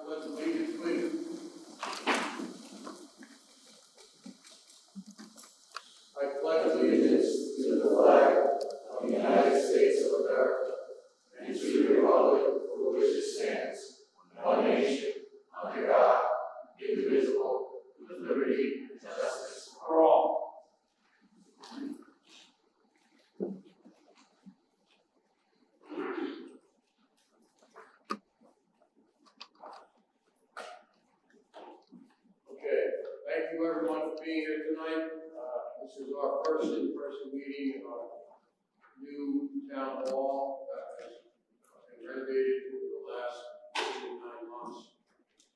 Pledge allegiance, please. I pledge allegiance to the flag of the United States of America and to the republic for which it stands, one nation, under God, indivisible, with liberty and justice for all. Okay, thank you everyone for being here tonight. This is our first in-person meeting in our new town hall that has been renovated over the last 8 or 9 months.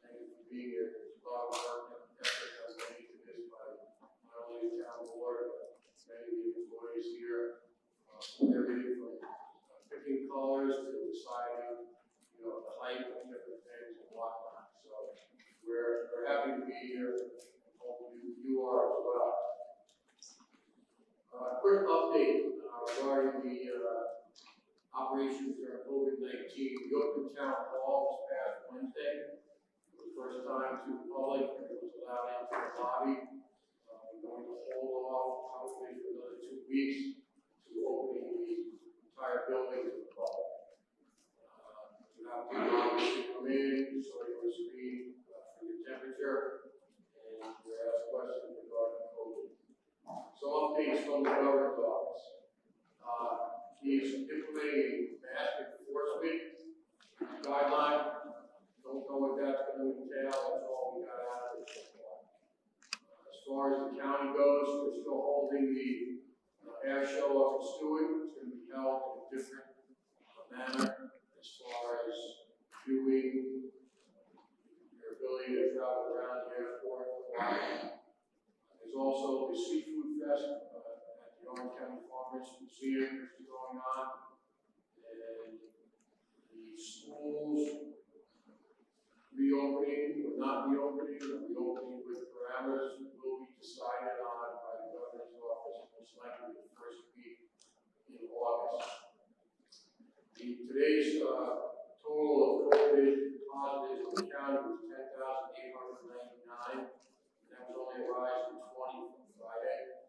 Thank you for being here. There's a lot of work and effort that's made into this by not only the town board, but many of the employees here. Everything from picking colors to deciding, the height of different things and whatnot. So we're happy to be here, and hopefully you are as well. Quick update regarding the operations during COVID-19. We opened town hall this past Wednesday. For the first time to the public, and it was allowed into the lobby. We're going to hold off probably for another 2 weeks to opening the entire building to the public. You have to obviously come in, show your screen for your temperature, and you ask questions regarding COVID. Some updates from the governor's office. He's implementing a mask enforcement guideline. Don't know what that's going to entail. That's all we got out of it so far. As far as the county goes, we're still holding the air show up in Stewart. It's going to be held in a different manner as far as viewing your ability to travel around the airport. There's also the Seafood Fest at the Orange County Farmers Museum, which is going on. And the schools reopening or not reopening, or reopening with parameters will be decided on by the governor's office most likely the first week in August. Today's total of COVID positives in the county was 10,899. That was only a rise from 20 from Friday.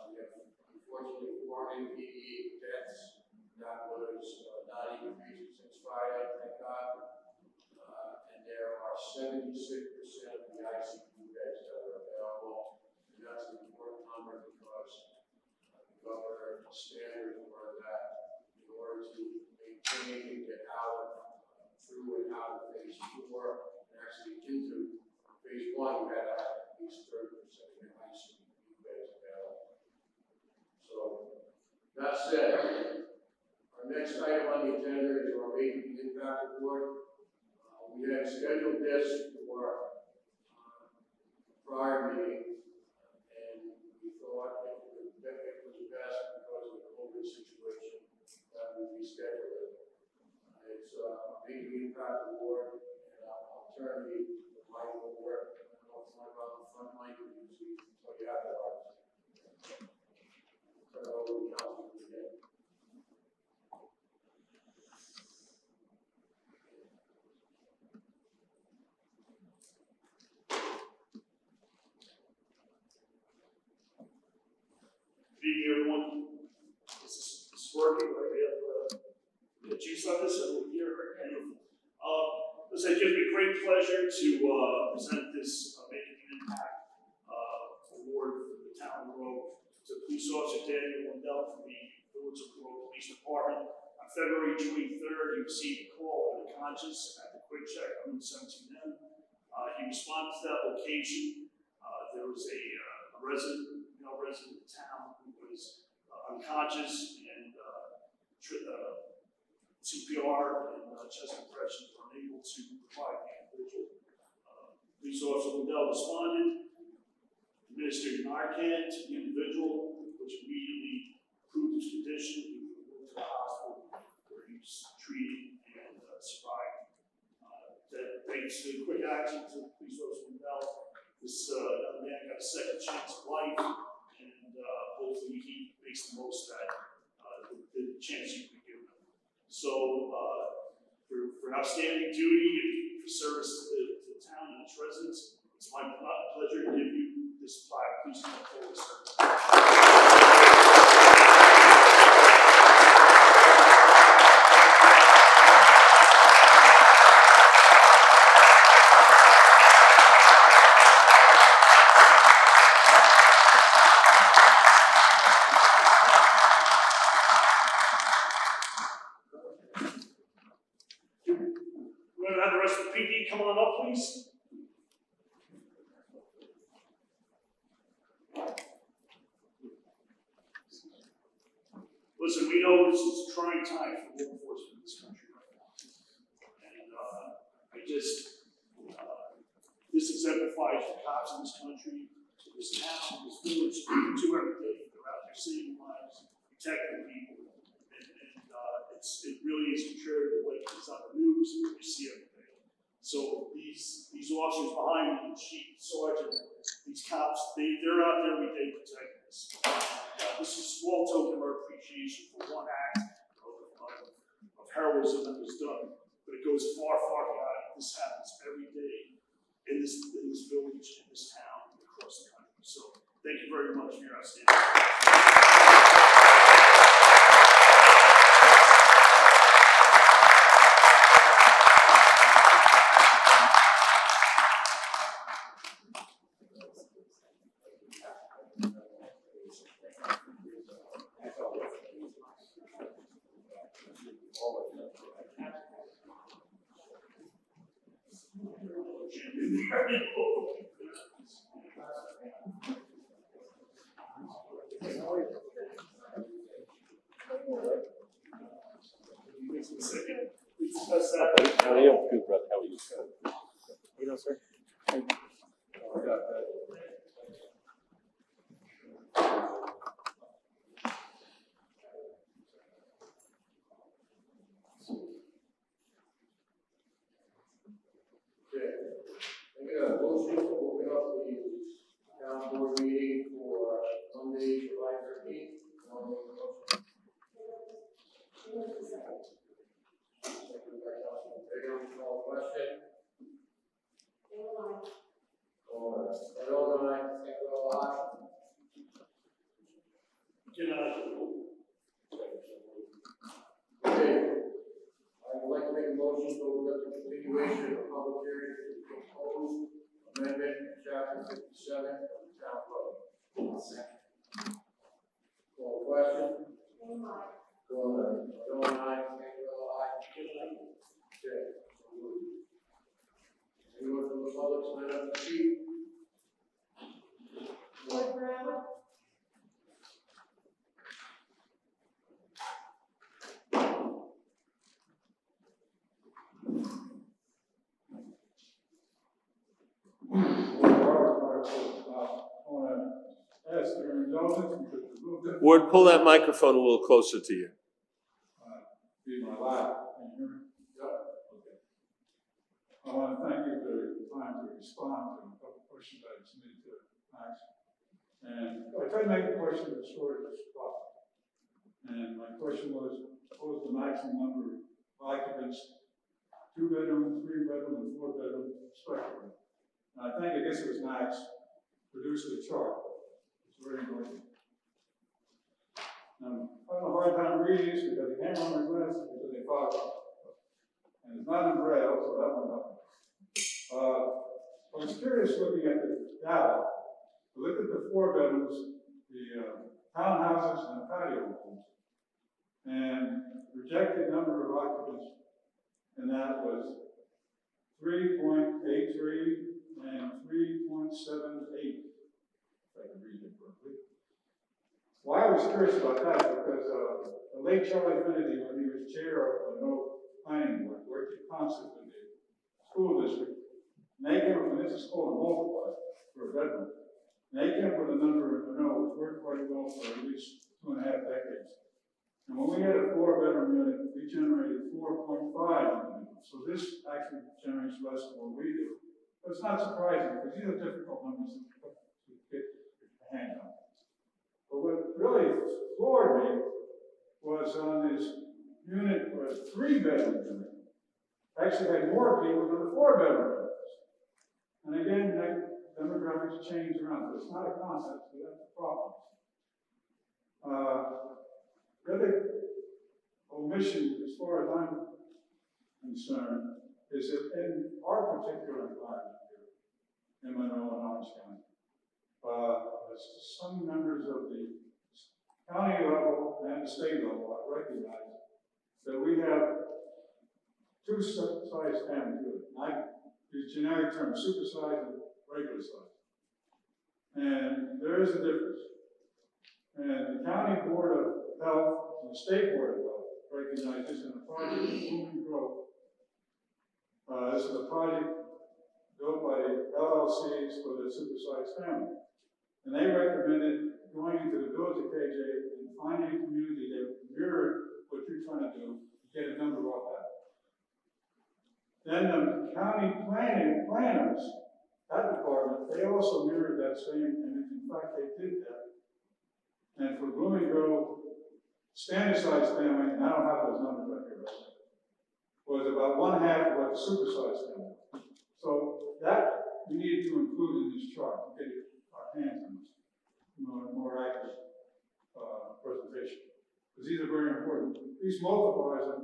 We have unfortunately 488 deaths. That was not increasing since Friday, thank God. And there are 76% of the ICU beds that are available. And that's an important number because the governor's standards were that in order to maintain and get through and out of phase 4 and actually into phase 1, you had to have at least 30% of your ICU beds available. So, that said, our next item on the agenda is our Making an Impact Report. We had scheduled this for prior meeting, and we thought it was best because of the COVID situation that we rescheduled it. It's Making an Impact Report, and I'll turn the mic over. I don't know if it's on the front mic or usually until you have that artist. Turn it over to the council again. Good evening, everyone. This is working, right? We have the juice on this, and we'll hear it. Beautiful. Listen, it gives me great pleasure to present this Making an Impact award for the town of Grove to Police Officer Daniel Lindell from the Village of Grove Police Department. On February 23rd, he received a call of unconscious at the Quick Check on 17M. He responded to that location. There was a resident of the town who was unconscious and CPR and chest compressions were unable to provide the individual. Police Officer Lindell responded, administered Narcan to the individual, which immediately improved his condition. He was moved to the hospital where he was treated and survived. Thanks to the quick action to Police Officer Lindell, this young man got a second chance of life, and hopefully he makes the most of that, the chance you can give him. So, for outstanding duty and for service to the town and its residents. It's my pleasure to give you this plaque. Please come forward, sir. We're going to have the rest of the PD come on up, please. Listen, we know this is a trying time for law enforcement in this country right now. And this exemplifies the cops in this country, this town, this village, do every day. They're out there saving lives, protecting people. It really is contrary to what is on the news and what we see every day. So these officers behind me, chief, sergeant, these cops, they're out there every day protecting us. This is a small token of our appreciation for one act of heroism that was done, but it goes far, far beyond. This happens every day in this village, in this town, and across the country. So thank you very much for your outstanding. How are you? Good, brother. How are you? You know, sir. I got a motion to open up the town board meeting for Monday, July 13th. Call question. Okay, I would like to make a motion to open up the continuation of the public hearing for the proposed amendment to chapter 57 of the town code. Call question. Go on. Okay. Anyone from the public sign up to speak? Ward, pull that microphone a little closer to you. Be my lap. Can you hear me? Yep. Okay. I want to thank you for the time to respond to a couple of questions I submitted to Max. And I tried to make the question as short as possible. And my question was, what was the maximum number of occupants, 2-bedroom, 3-bedroom, and 4-bedroom respectively? And I guess it was Max, produced the chart. It's very important. I'm having a hard time reading this because the camera on my glasses because they fog up. And it's not in braille, so that one up. I was curious looking at the data. Look at the 4 bedrooms, the townhouses, and the patio homes. And projected number of occupants in that was 3.83 and 3.78. If I can read it correctly. Why I was curious about that because the late Charlie Kennedy, when he was chair of the No Planning Board, worked in concert with the school district, and they came up, and this is called a multiplier for a bedroom. And they came up with a number, which worked quite well for at least 2.5 decades. And when we had a 4-bedroom unit, we generated 4.5 units. So this actually generates less than what we do. But it's not surprising because these are difficult numbers to get your hand on. But what really floored me was on this unit, or a 3-bedroom unit, actually had more people than the 4-bedroom houses. And again, that demographics change around, but it's not a concept, so that's a problem. The other omission, as far as I'm concerned, is that in our particular environment here, in Monroe and Orange County, some members of the county level and the state level recognize that we have two size families. I use generic terms, supersize and regular size. And there is a difference. And the county board of health and the state board of health recognize this in a project of Blooming Grove. This is a project built by LLCs for the supersized family. And they recommended going into the village of KJ and finding a community that mirrored what you're trying to do to get a number off that. Then the county planners, that department, they also mirrored that same, and in fact they did that. And for Blooming Grove, standard size family, and I don't have those numbers right here, was about 1/2 of what the supersized family was. So that we need to include in this chart to get our hands on this more accurate presentation. Because these are very important. These multipliers are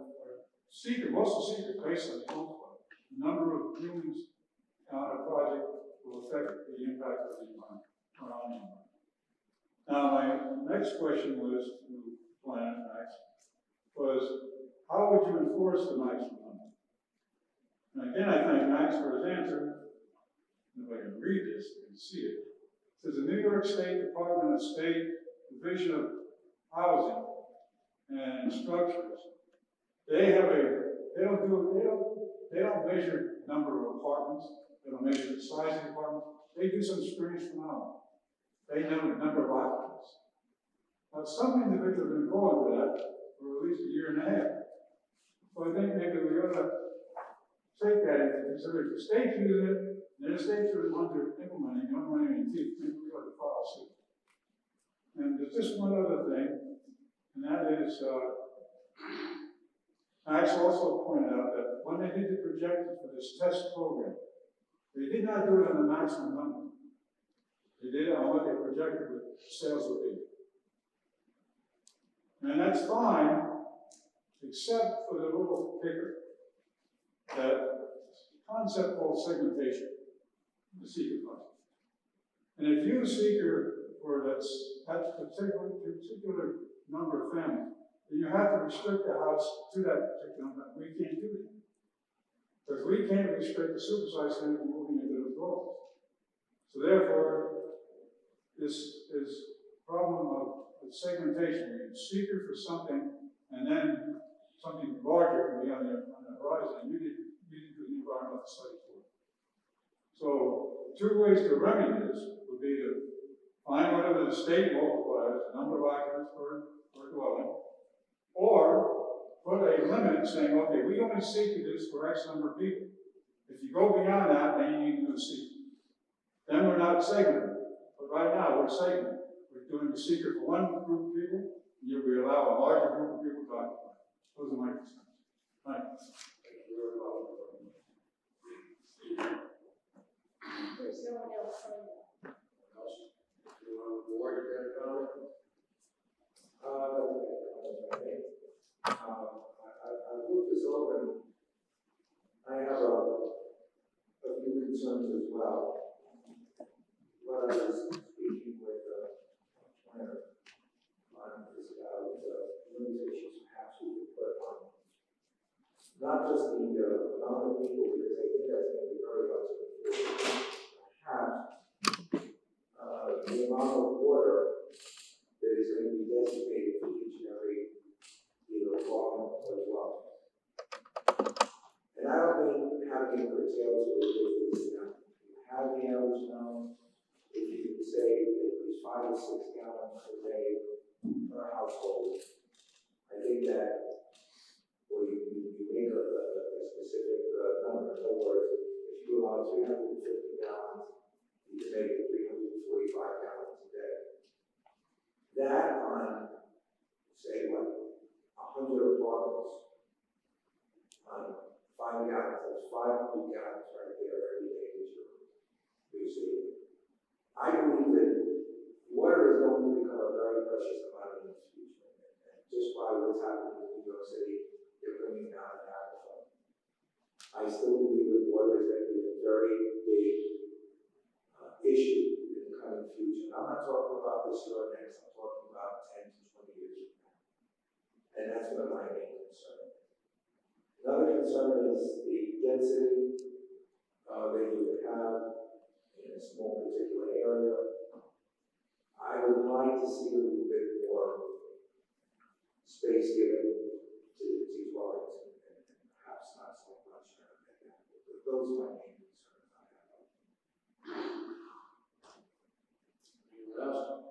secret, most secret based on the multiplier. The number of humans on a project will affect the impact of the environment, around the environment. Now, my next question was to Plan Max, was how would you enforce the maximum number? And again, I thank Max for his answer. If I can read this, you can see it. It says the New York State Department of State Division of Housing and Structures, they don't measure number of apartments, they don't measure the size of the apartments, they do some strange phenomena. They know the number of occupants. Now, some individuals have been going for that for at least a year and a half. So I think maybe we ought to take that into consideration. The state's using it, and the states are the ones who are implementing, maybe we ought to follow suit. And there's just one other thing, and that is, Max also pointed out that when they did the projections for this test program, they did not do it on the maximum number. They did it on what they projected the sales would be. And that's fine, except for the little kicker, that concept called segmentation, the seeker concept. And if you seeker for that particular number of families, then you have to restrict the house to that particular number. We can't do that. Because we can't restrict the supersized family from moving into those dwellings. So therefore, this is a problem of segmentation. Where you seeker for something, and then something larger can be on the horizon, and you need to do an environmental study for it. So, 2 ways to remedy this would be to find whatever the state multipliers, the number of occupants per dwelling, or put a limit saying, okay, we only seek this for X number of people. If you go beyond that, then you need to do a seeker. Then we're not segmenting. But right now, we're segmenting. We're doing the seeker for one group of people, and we allow a larger group of people to occupy. Those are my concerns. Thanks. Thank you very much. There's no one else on that. Anyone else? Anyone on the board got a comment? I looked this over and I have a few concerns as well. When I was speaking with the planner on this about limitations perhaps we could put on not just the amount of people, because I think that's going to be very much important. Perhaps the amount of water that is going to be designated for each and every apartment as well. And I don't mean having it curtailed to a ridiculous amount. You have the average now, if you could say at least 5 or 6 gallons per day per household, I think that, or you make a specific number. In other words, if you allow 350 gallons, you can make it 345 gallons a day. That on, say, like 100 apartments on 5 gallons property gallons right there every day that you're saving. I believe that water is going to become a very precious commodity in the future. And just by what's happening in New York City, they're bringing down the aquifer. I still believe that water is going to be a very big issue in the coming future. And I'm not talking about this year or next, I'm talking about 10 to 20 years from now. And that's one of my main concerns. Another concern is the density that you would have in a small particular area. I would like to see a little bit more space given to dwellings and perhaps not so much. But those are my main concerns I have. Anyone else?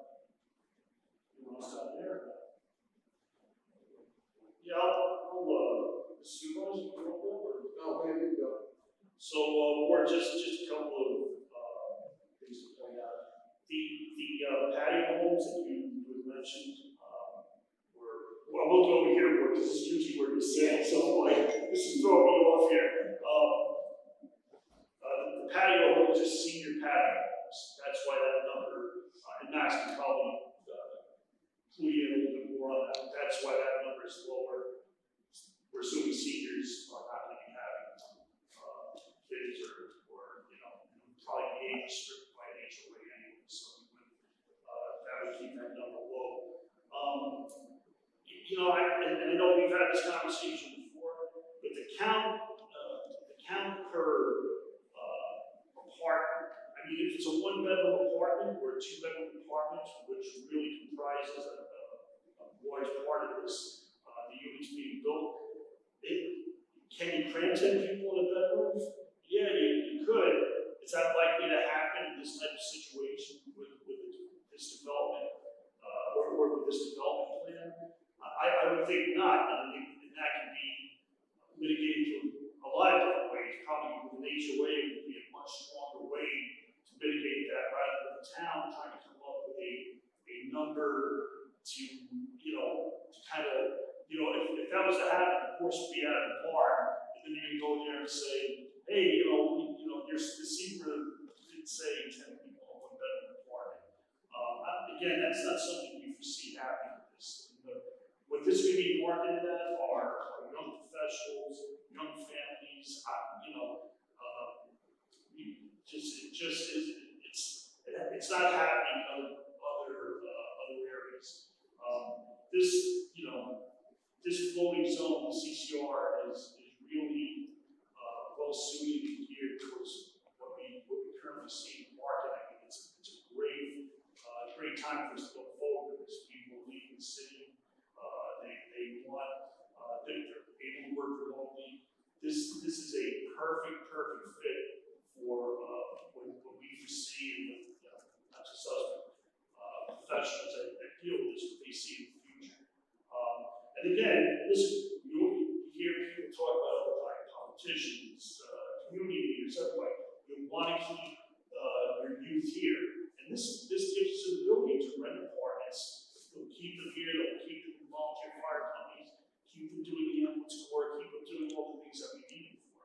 You want to stop there? Yeah, I'll supervise you real quick, or? No, where did you go? So, or just a couple of, things to point out. The patio homes that you had mentioned, well, we'll go over here, where this is usually where you sit, so like, this is throwing me off here. The patio home is just senior patio homes, that's why that number, and Max can probably, clue you in a little bit more on that, that's why that number is lower. We're assuming seniors are not going to be having, kids or, probably be age restricted by an HOA anyway, so we would, that would keep that number low. And I know we've had this conversation before, but the count per apartment. I mean, if it's a one-bedroom apartment or a two-bedroom apartment, which really comprises a large part of this, the units being built, can you cram 10 people in a bedroom? Yeah, you could. Is that likely to happen in this type of situation with this development, or with this development plan? I would think not, and I think that can be mitigated through a lot of different ways. Probably with an HOA would be a much stronger way to mitigate that rather than the town trying to come up with a number to, to kind of, if that was to happen, of course, we'd be out of the barn, and then you're going to go there and say, hey, the secret didn't say 10 people in one bedroom apartment. Again, that's not something we foresee happening with this. What this could be marketed at are young professionals, young families, it's not happening in other areas. This floating zone, the CCR, is really well suited and geared towards what we currently see in the market. I think it's a great time for us to go forward as people leave the city. They want, they're able to work remotely. This is a perfect fit for what we foresee with not just us, but professionals that deal with this, what they see in the future. And again, listen, you hear people talk about like politicians, community leaders, everybody. You want to keep your youth here, and this gives us an ability to rent apartments. They'll keep them here. They'll keep them in volunteer fire companies. Keep them doing the ambulance corps. Keep them doing all the things that we need them for.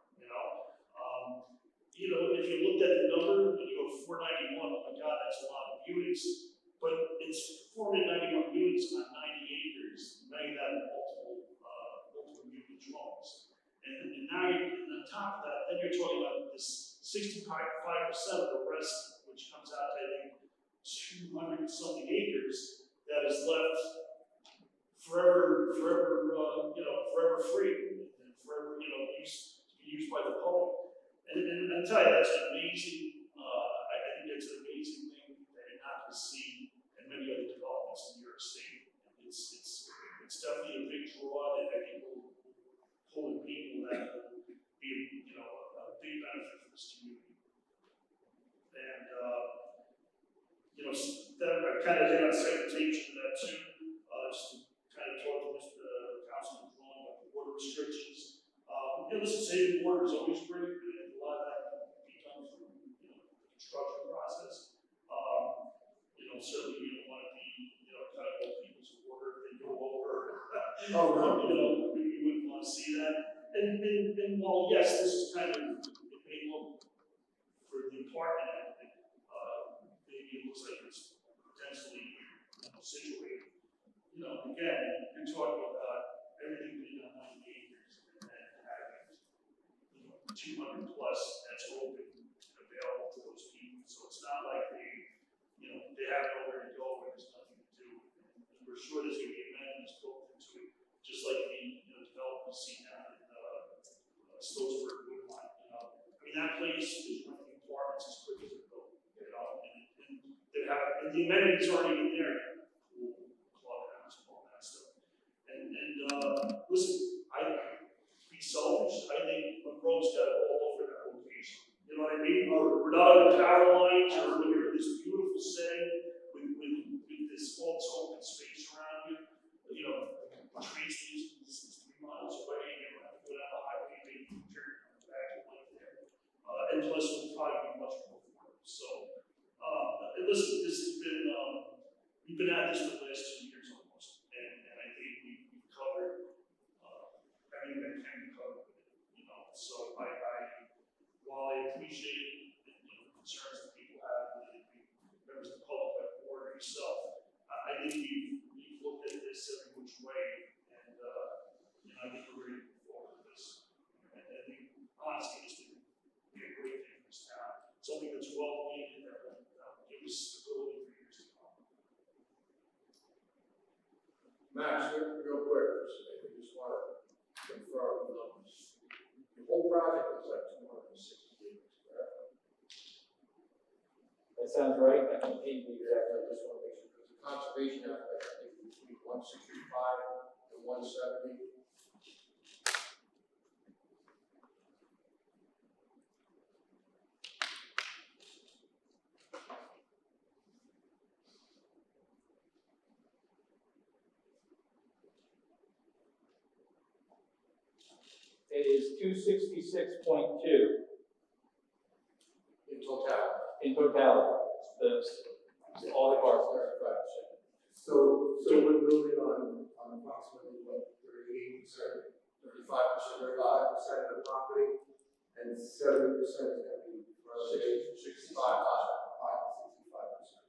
If you looked at the number and you go 491, oh my God, that's a lot of units. But it's 491 units on 90 acres, many of that multiple unit dwellings. And now and on top of that, then you're talking about this 65% of the rest, which comes out to I think 200 something acres that is left forever free and forever, to be used by the public. And I tell you, that's an amazing. I think that's an amazing thing that you're not going to see in many other developments in New York State. It's definitely a big draw, and I think will pull in people that will be a big benefit for this community. And that I kind of hit on segmentation of that too. Just to kind of talk to Councilman Colon about the water restrictions. Listen, saving water is always great, and a lot of that can be done through the construction process. Certainly you don't want to be kind of hold people's water if they go over. Oh, no. We wouldn't want to see that. And while yes, this is kind of apartment, maybe it looks like it's potentially, situated. Again, you're talking about everything being on 90 acres and then having, 200 plus that's open and available to those people. So it's not like they have nowhere to go and there's nothing to do. And we're sure there's going to be amenities built into it, just like the development scene down in Stokesburg, Woodline. That place is renting apartments as quick as it goes. And they have, and the amenities aren't even there yet. Clubhouse, all that stuff. And listen, to be selfish, I think Monroe's got it all over that location. You know what I mean? We're not on the power lines, we're in this beautiful setting with this all this open space around you. Train station is 3 miles away. You don't have to go down the highway, maybe turn back and like there. And plus, it'll probably be much more affordable. So, listen, this has been, we've been at this for the last 2 years almost, and I think we've covered everything that can be covered with it. So while I appreciate the concerns that people have, and members of the public, like the board yourself, I think we've looked at this every which way, and I think we're ready to move forward with this. And I think, honestly, this would be a great thing for this town. Something that's well needed that will give us stability for years to come. Max, real quick, I just want to confirm the numbers. The whole project is like 260 acres, correct? That sounds right. I can pay you exactly. I just want to make sure, because the conservation aspect, I think between 165 and 170. It is 266.2 In totality. in totality. All the parcels. 35%. So we're moving on approximately what, 38%, 35%. 35% of the property, and 70% is going to be reservation. 65,000. 65%.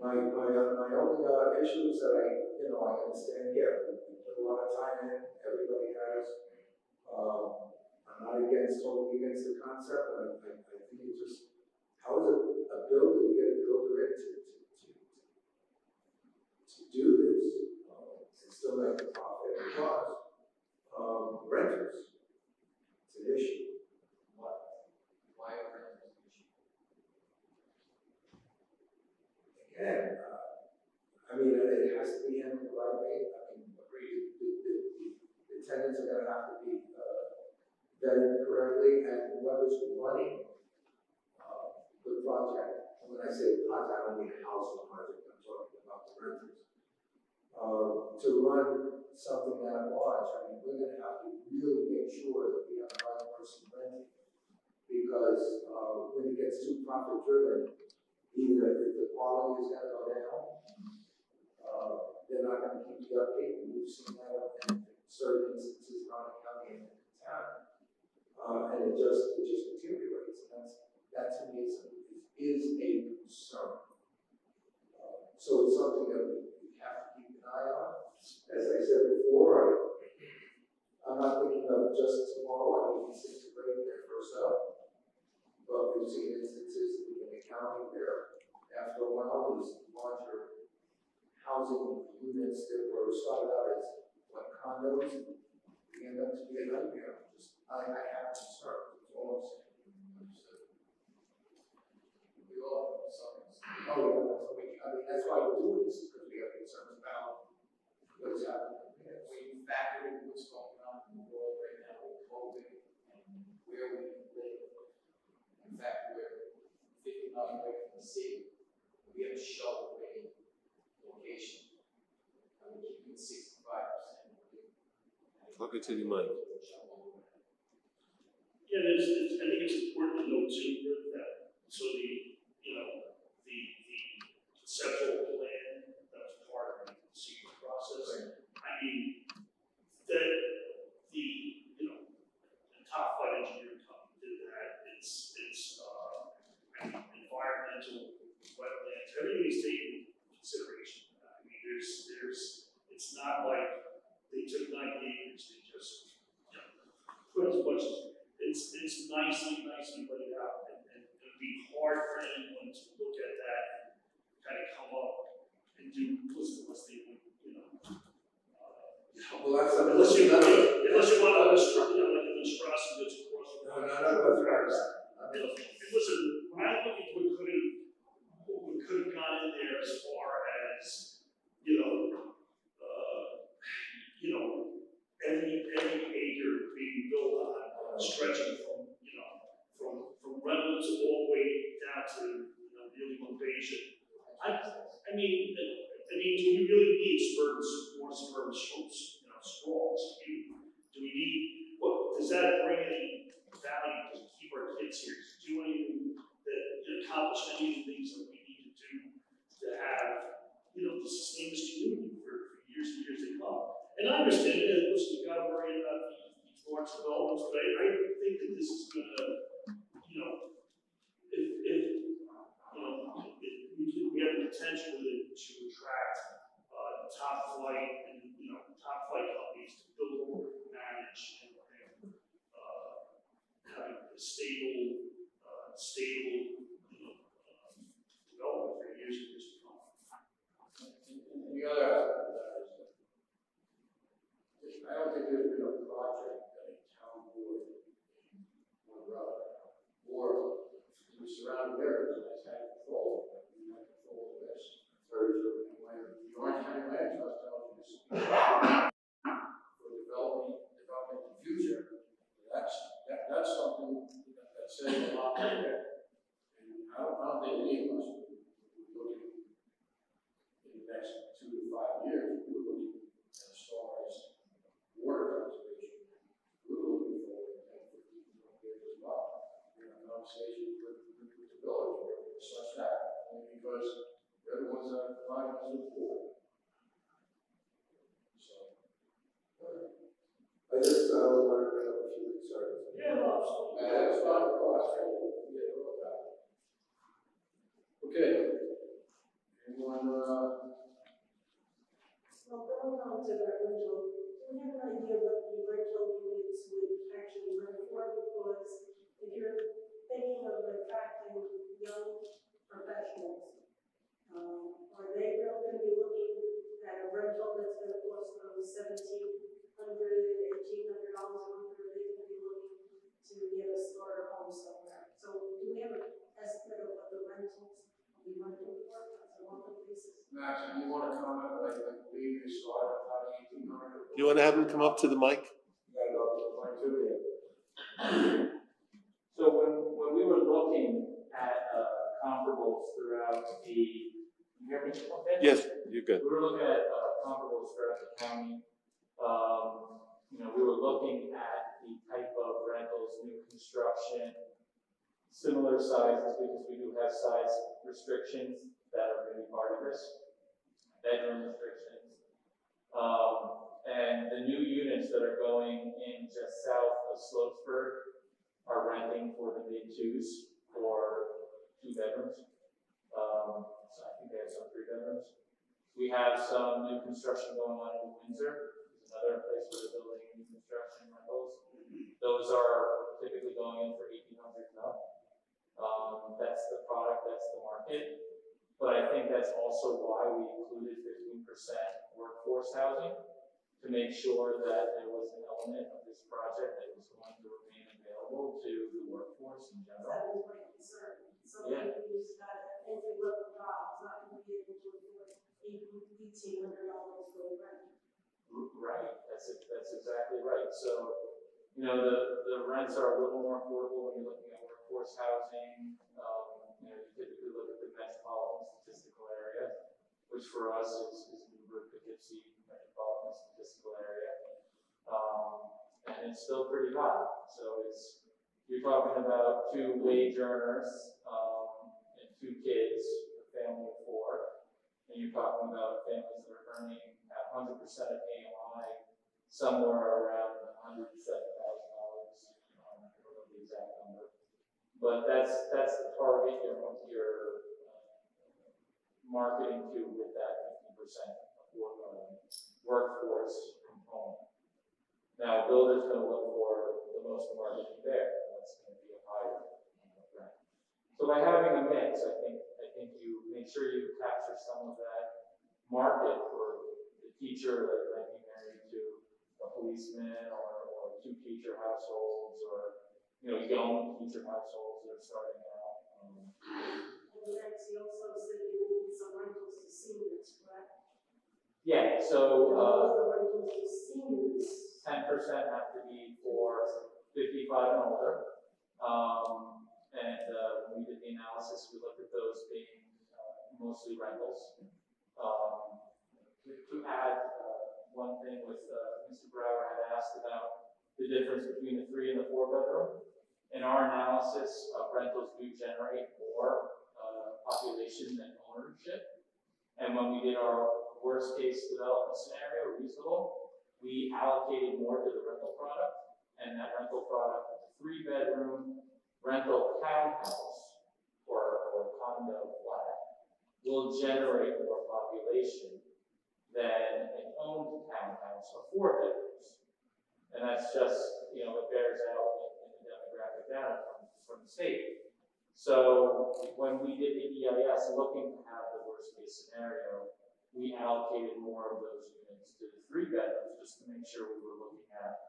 My only issue is that I understand, we put a lot of time in, everybody has. I'm not totally against the concept, but I think it's just, how is a builder, get a builder in to do this, and still make a profit, because, renters, it's an issue. Why are renters an issue? Again, it has to be handled the right way. Agreed. The tenants are gonna have to be, vetted correctly, and whoever's running, the project, and when I say project, I don't mean a housing project, I'm talking about the renters. To run something that large, we're gonna have to really make sure that we have the right person renting. Because, when it gets too profit driven, either the quality is gonna go down, they're not gonna keep the upkeep, and we've seen that in certain instances around the county and in town. And it just deteriorates, and that to me is a concern. So it's something that we have to keep an eye on. As I said before, I'm not thinking of just tomorrow, these things are great there first up. But we've seen instances in the county where after a while, these larger housing units that were started out as condos, they end up to be a nightmare. I have concerns, that's all I'm saying. Understood. We all have some. Oh, yeah, that's why we're doing this, is because we have concerns about what is happening. We factor in what's going on in the world right now with COVID and where we live. In fact, we're 50 miles away from the city. We have a shovel-ready location. And we're keeping 65%. Talking to the money. Yeah, I think it's important to note too that the conceptual plan that was part of the secret process. That the top flight engineer nicely laid out, and it'd be hard for anyone to look at that, kind of come up and do, listen, unless they, Well, that's a. unless you want to, like a monstrosity that's across the No, that's right. And listen, when I look at what could have gone in there as far as, every acre being built on, stretching from Reynolds all the way down to, the Ilion Invasion. I mean, do we really need more suburban schools, schools? Do we need, what, does that bring any value to keep our kids here? Do anything that accomplish any of the things that we need to do to have, to sustain this community for years and years to come? And I understand that, listen, you gotta worry about these large developments, but I think that this is gonna, if we have the potential to attract top flight companies to build, manage, and having a stable development for years and years to come. And the other aspect of that is that I don't think there's been a project that a town board in Monroe or in the surrounding areas has had control of. We have control of this. Very true. And when the Orange County Land Trust tells you this for developing the future, that's something that says a lot right there. And I don't think any of us would be looking in the next 2 to 5 years, we're looking as far as water conservation. We're looking forward to 10, 15, 20 years as well. We have conversations with the village where we discuss that, only because they're the ones that are providing us with water. So, I just, wanted to bring up a few concerns. Yeah, no, absolutely. that's fine. Oh, that's right. Yeah, we're all about it. Okay. Anyone, Well, going on to that rental, do we have an idea what the rental units would actually rent for? Because if you're thinking of attracting young professionals, are they really going to be looking at a rental that's going to cost them $1,700, $1,800 a month, or are they going to be looking to get a starter home somewhere? So do we have an estimate of what the rentals will be renting for on a monthly basis? Max, do you want to comment, like maybe you started about 1,800? You want to have him come up to the mic? You gotta go up to the point too. So when we were looking at comparables throughout you hear me okay? Yes, you're good. We were looking at comparables throughout the county. We were looking at the type of rentals, new construction, similar sizes, because we do have size restrictions that are going to be part of this, bedroom restrictions. And the new units that are going in just south of Slopesburg are renting for the mid-2s for 2 bedrooms. So I think they have some 3 bedrooms. We have some new construction going on in Windsor. There's another place where they're building new construction rentals. Those are typically going in for $1,800 and up. That's the product, that's the market. But I think that's also why we included 15% workforce housing, to make sure that there was an element of this project that was going to remain available to the workforce in general. That is my concern. Somebody who's got an entry-level job is not going to be able to afford $1,800 for rent. Right, that's exactly right. So, the rents are a little more affordable when you're looking at workforce housing. You typically look at the metropolitan statistical area, which for us is Newburgh, Poughkeepsie metropolitan statistical area, and it's still pretty high. So you're talking about 2 wage earners and 2 kids, a family of 4, and you're talking about families that are earning at 100% of AMI somewhere around $107,000. I don't know the exact number, but that's the target you're marketing to with that 50% workforce component. Now, a builder's going to look for the most marketing there. That's going to be by having a mix, I think you make sure you capture some of that market for the teacher that might be married to a policeman or two teacher households or, young teacher households that are starting out. And next, you also said you need some rentals to seniors, correct? Yeah, so, All the rentals to seniors. 10% have to be for 55 and older. When we did the analysis, we looked at those being mostly rentals. To add one thing with Mr. Brower had asked about the difference between the 3 and the 4 bedroom. In our analysis, rentals do generate more population than ownership. And when we did our worst case development scenario, reasonable, we allocated more to the rental product. And that rental product, 3 bedroom rental townhouse or condo flat, will generate more population than an owned townhouse of 4 bedrooms. And that's just, it bears out in the demographic data from the state. So when we did the EIS looking to have the worst case scenario, we allocated more of those units to the 3 bedrooms just to make sure we were looking at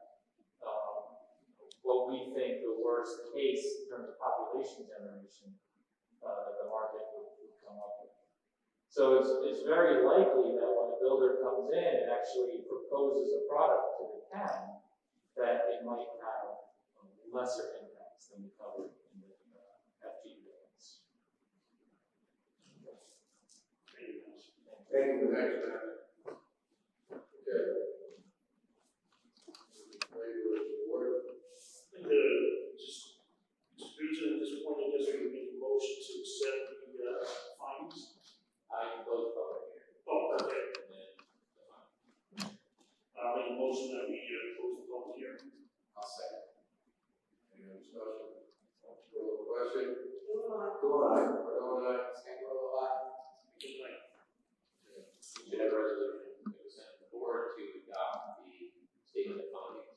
what we think the worst case in terms of population generation that the market would come up with. So it's very likely that when a builder comes in and actually proposes a product to the town, that it might have lesser impacts than we covered in the FG buildings. Thank you. Thanks, Matt. Okay. Flavor of the board. Just reason at this point, I guess we can make a motion to accept the findings. I close the public hearing. Oh, okay. And then the final. I'll make a motion that we close the public hearing. I'll second. Any other discussion? Call the question. Go on. Go on. Cardona, Good night. should have a resolution that was sent to the board to adopt the statement of findings.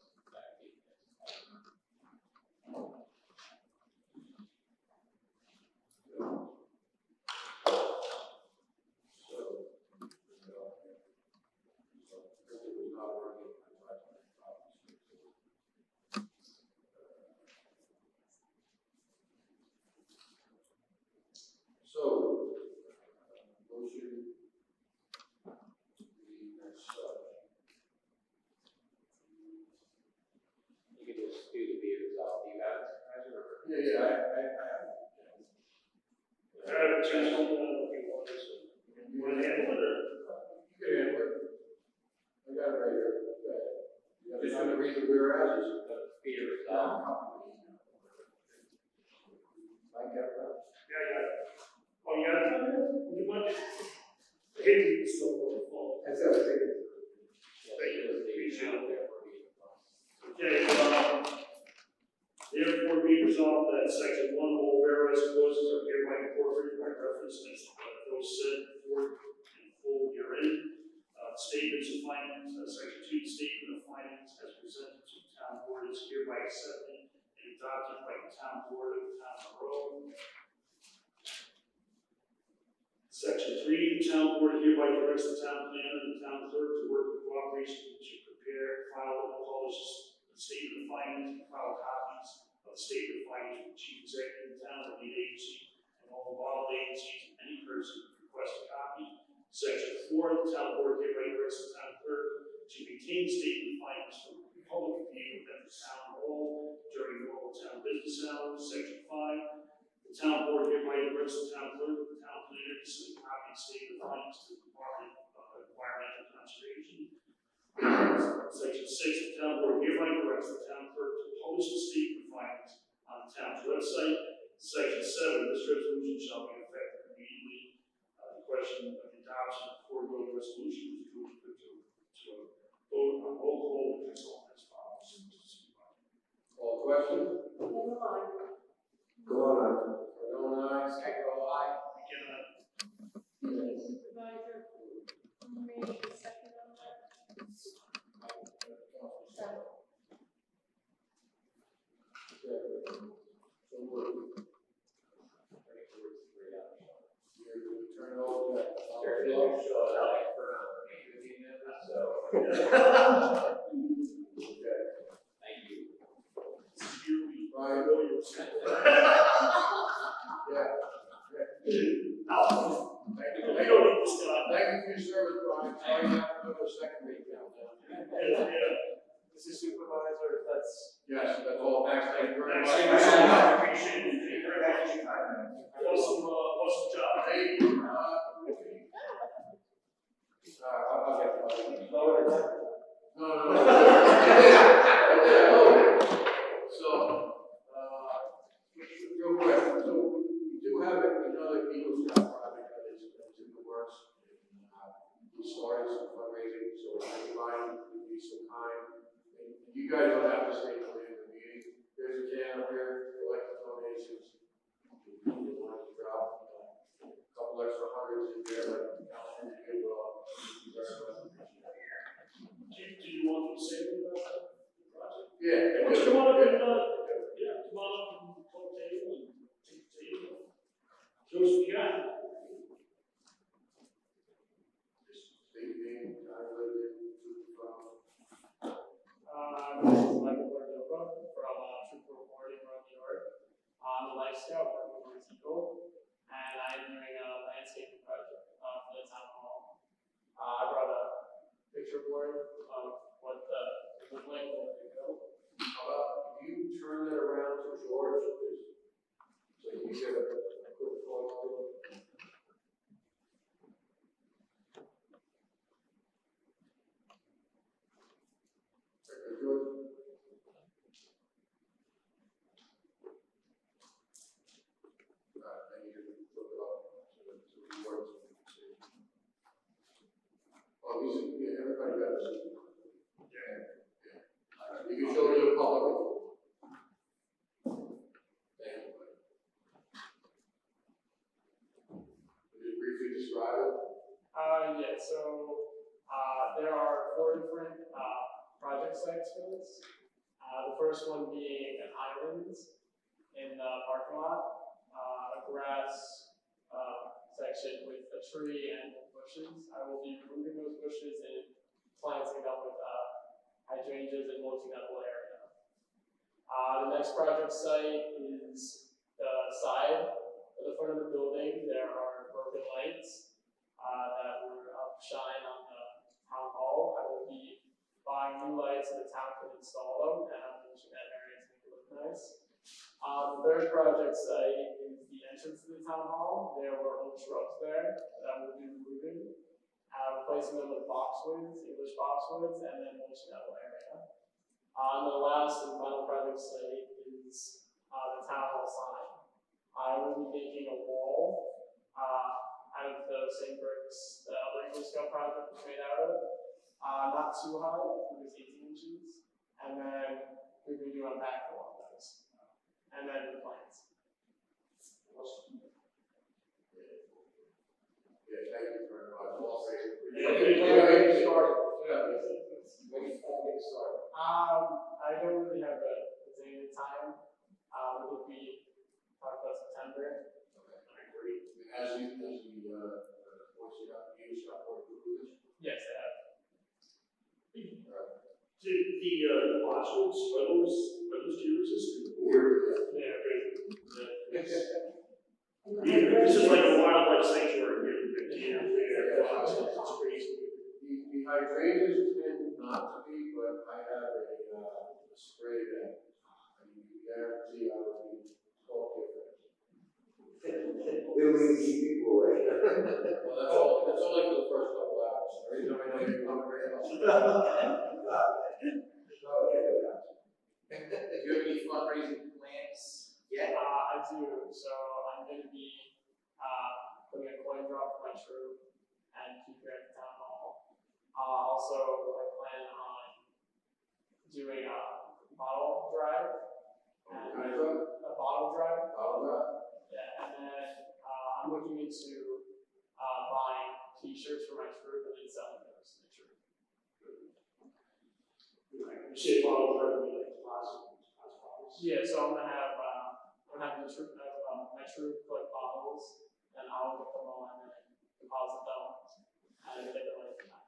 motion, You can just do the be it resolved. Do you have it, Supervisor, or? yeah, I have. Just on you want to handle it, or? You can handle it. I got it right here. Just want to read the whereases? Be it resolved. Like that, right? Yeah. Oh, yeah. You want it? I hate to be so full. That's what I was thinking. Okay, therefore be resolved that section 1 whole whereas clauses are hereby incorporated by reference as those set forth in full herein. Statements of findings, section 2, the statement of findings as presented to the town board is hereby accepted and adopted by the town board of the town of Monroe. Section 3, the town board hereby directs the town planner and the town clerk to work in cooperation to prepare, file, and publish the statement of findings and file copies of the statement of findings with the chief executive of the town or lead agency and all involved agencies and any person who requests a copy. Section 4, the town board hereby directs the town clerk to maintain the statement of findings for public review at the town hall during normal town business hours. Section 5, the town board hereby directs the town clerk and the town planner to send a copy of the statement of findings to the Department of Environmental Conservation. Section 6, the town board hereby directs the town clerk to publish the statement of findings on the town's website. Section 7, this resolution shall be effective immediately. The question of the adoption of the foregoing resolution is to vote on roll call as follows. All questions? Go on. Go on. Cardona, Supervisor, maybe a second on that? So moved. Any why you have to go to a second rate now. Yeah. Mr. Supervisor, if that's. Yes, that's all, Max, thank you very much. Thank you so much, appreciate it. Thank you very much. Awesome job. Hey, I'll get it. Lower the No. I did. So, real quick, so we do have another Eagle Scout project that is in the works. We started some fundraising, so if anybody would be so kind, and you guys don't have to stay till the end of the meeting. There's a can up here, collect the donations. You want to drop a couple extra hundreds in there, like Councilman did, very much appreciate it. Do you want to say anything about that project? Yeah. Let's come on up and, come on up and talk to you and take the table. Show us what you got. State name, I lived in, My name is Michael Cordova from Troop Reporting from New York. I'm a Life Scout working with Eagle, and I'm doing a landscaping project for the town hall. I brought a picture board of what the would like to go. how about you turn that around to George, please? So you can get a quick photo. Okay, George. I need to look it up so that it works. Oh, these, yeah, everybody got this. Yeah. You can show it to the public. Thank you. Could you briefly describe it? Yeah, so there are 4 different project sites for this. The first one being an island in the parking lot, a grass section with a tree and bushes. I will be removing those bushes and planting them with hydrangeas and mulching that whole area. The next project site is the side of the front of the building. There are broken lights that were shine on the town hall. I will be buying new lights so the town can install them, and I'm mulching that area to make it look nice. The third project site is the entrance to the town hall. There were old shrubs there that I will be removing, replacing them with boxwoods, English boxwoods, and then mulching that whole area. The last and final project site is the town hall sign. I will be making a wall out of the same bricks the other Eagle Scout project was made out of. Not too high, it was 18 inches. And then we're going to do a backfill on those. And then the plants. Yeah, thank you very much. Well, Thank you. Yeah, started. Yeah. When you get started. I don't really have a designated time. It would be talk about September. As you, once you got the shop or this. Yes, I have. Did the boxwoods, are those deer resistant? Yeah, This is like a wildlife sanctuary here. It's crazy. The hydrangeas tend not to be, but I have a spray that, I mean, you guarantee I will be 12 different. It'll lead people away. Well, that's only for the first couple hours. Every time I know you're coming right up. Do you have any fundraising plans yet? I do. So I'm going to be putting a coin drop for my troop and keep it at the town hall. Also, I plan on doing a bottle drive. And a bottle drive. Yeah, and then I'm looking into buying T-shirts for my troop and then selling those to the troop. You say bottle drive, we like bottles. Yeah, so I'm gonna have the troop my troop collect bottles, and I'll put them all and then deposit them and get the money from that.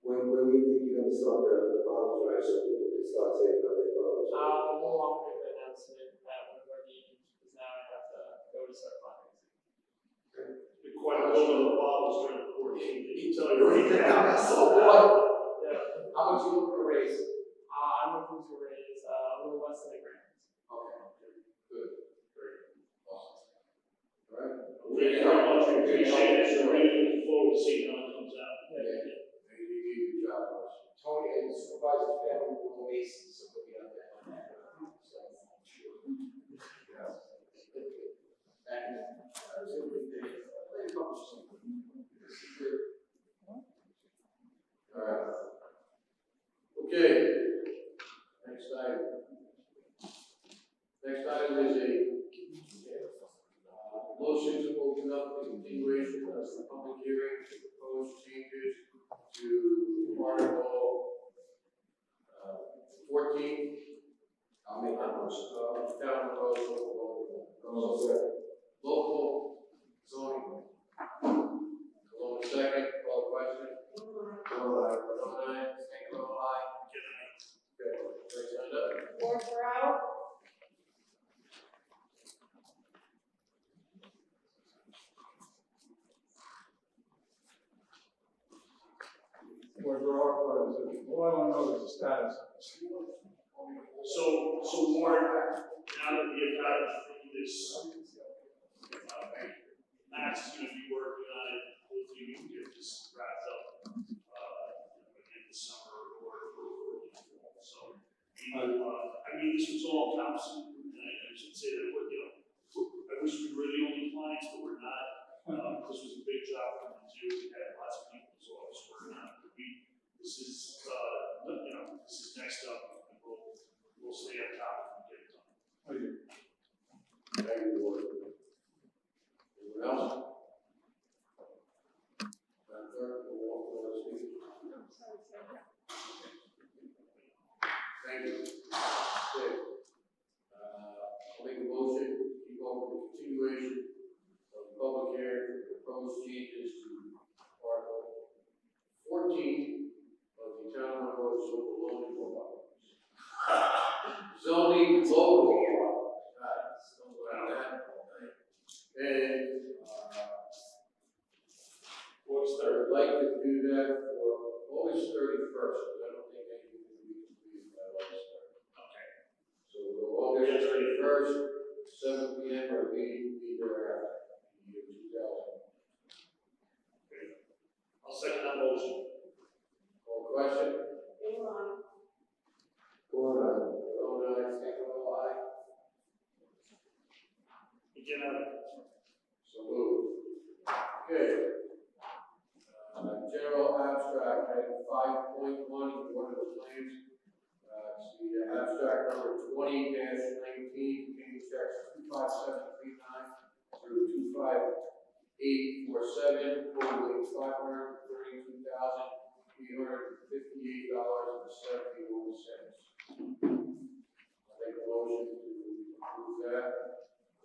When do you think you're gonna start the bottle drive so people can start saving up their bottles? We'll want to make the announcement at one of our meetings because now I have to go to start fundraising. Quite a lot of bottles during the He tell you right now. So what? Yeah. How much you looking to raise? I'm looking to raise a little less than $1,000. Okay, good, great, awesome. All right? Thank you very much, we appreciate it, so really looking forward to seeing how it comes out. Yeah. Maybe you need a job, Russ. Tony and the supervisor's family were all Masons, so we'll be up there. So, sure. Yeah. Thank you. Let me publish something. This is good. All right. Okay. Next item. Next item is a motion to open up the continuation of the public hearing to propose changes to Article 14. I'll make that motion. Town road local zoning. Along second, call the question. All aye. Take all aye. Okay, next item. Boards are out. Where there are, all I want to know is the status of this. So Warren, now that the academy this, Max is gonna be working on it, hopefully we can get this wrapped up, in the summer or early fall, so. I mean, this was all council, and I should say that, I wish we were the only clients, but we're not. This was a big job for them to do, we had lots of people, so I was working on it, but this is next up, and we'll stay on top of it and get it done. Okay. Thank you, Ward. Anyone else? Madam Clerk, will walk for us, please. Thank you. Okay. I'll make a motion to keep open the continuation of the public hearing for proposed changes to Article 14 of the Town of Monroe Local Zoning Law. Zoning local law. Don't go out that all night. And, I would like to do that for August 31st, but I don't think anything can be completed by August 30th. Okay. So we'll go August 31st, 7 p.m. or be thereafter, in the year 2000. I'll second that motion. Call question? Elon. All aye. Take all aye. Again, So moved. Okay. General abstract, item 5.1, in order of claims. It's the abstract number 20-19, containing checks 25739 through 25847, totaling $532,358.71. I'll make a motion to approve that.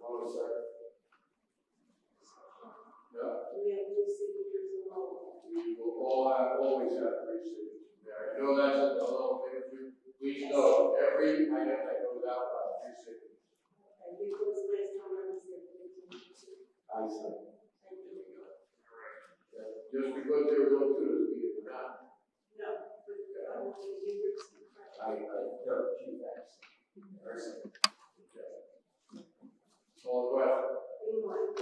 Hold on a second. Yeah. We have new signatures and all. We will always have 3 signatures there. I know that's a little bit, please know, every item that goes out, 3 signatures. Okay, because last time I was there, they didn't do it. I see. Thank you. Just because there were no 2 doesn't mean it's not. No, but I want to give you some credit. I know, chief, thanks. Okay. Call the question. Elon.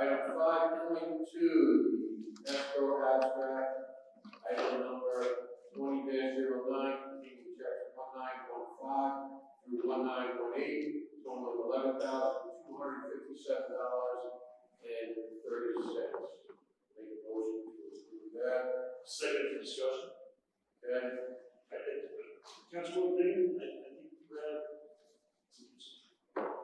Item 5.2, escrow abstract, item number 20-09, containing checks 1915 through 1918, totaling $11,257.30. Make a motion to approve that. second for discussion. Okay. Councilman Bing, I think you have.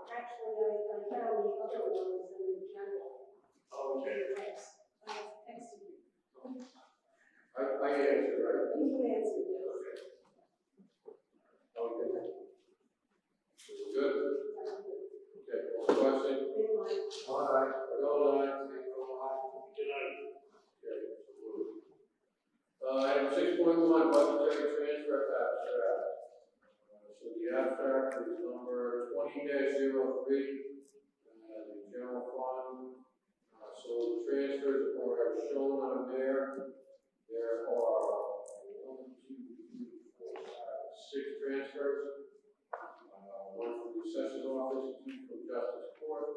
Actually, I found the other ones in the general. Oh, okay. Yes, I texted you. I answered, right? You can answer this. Okay. Good? Okay, call the question. Elon. All right. All right. Good night. Okay, so moved. Item 6.1, budgetary transfer abstract. So the abstract is number 20-03. The general transfers are as shown on there. There are 6 transfers. One from the assessor's office, 2 from justice court,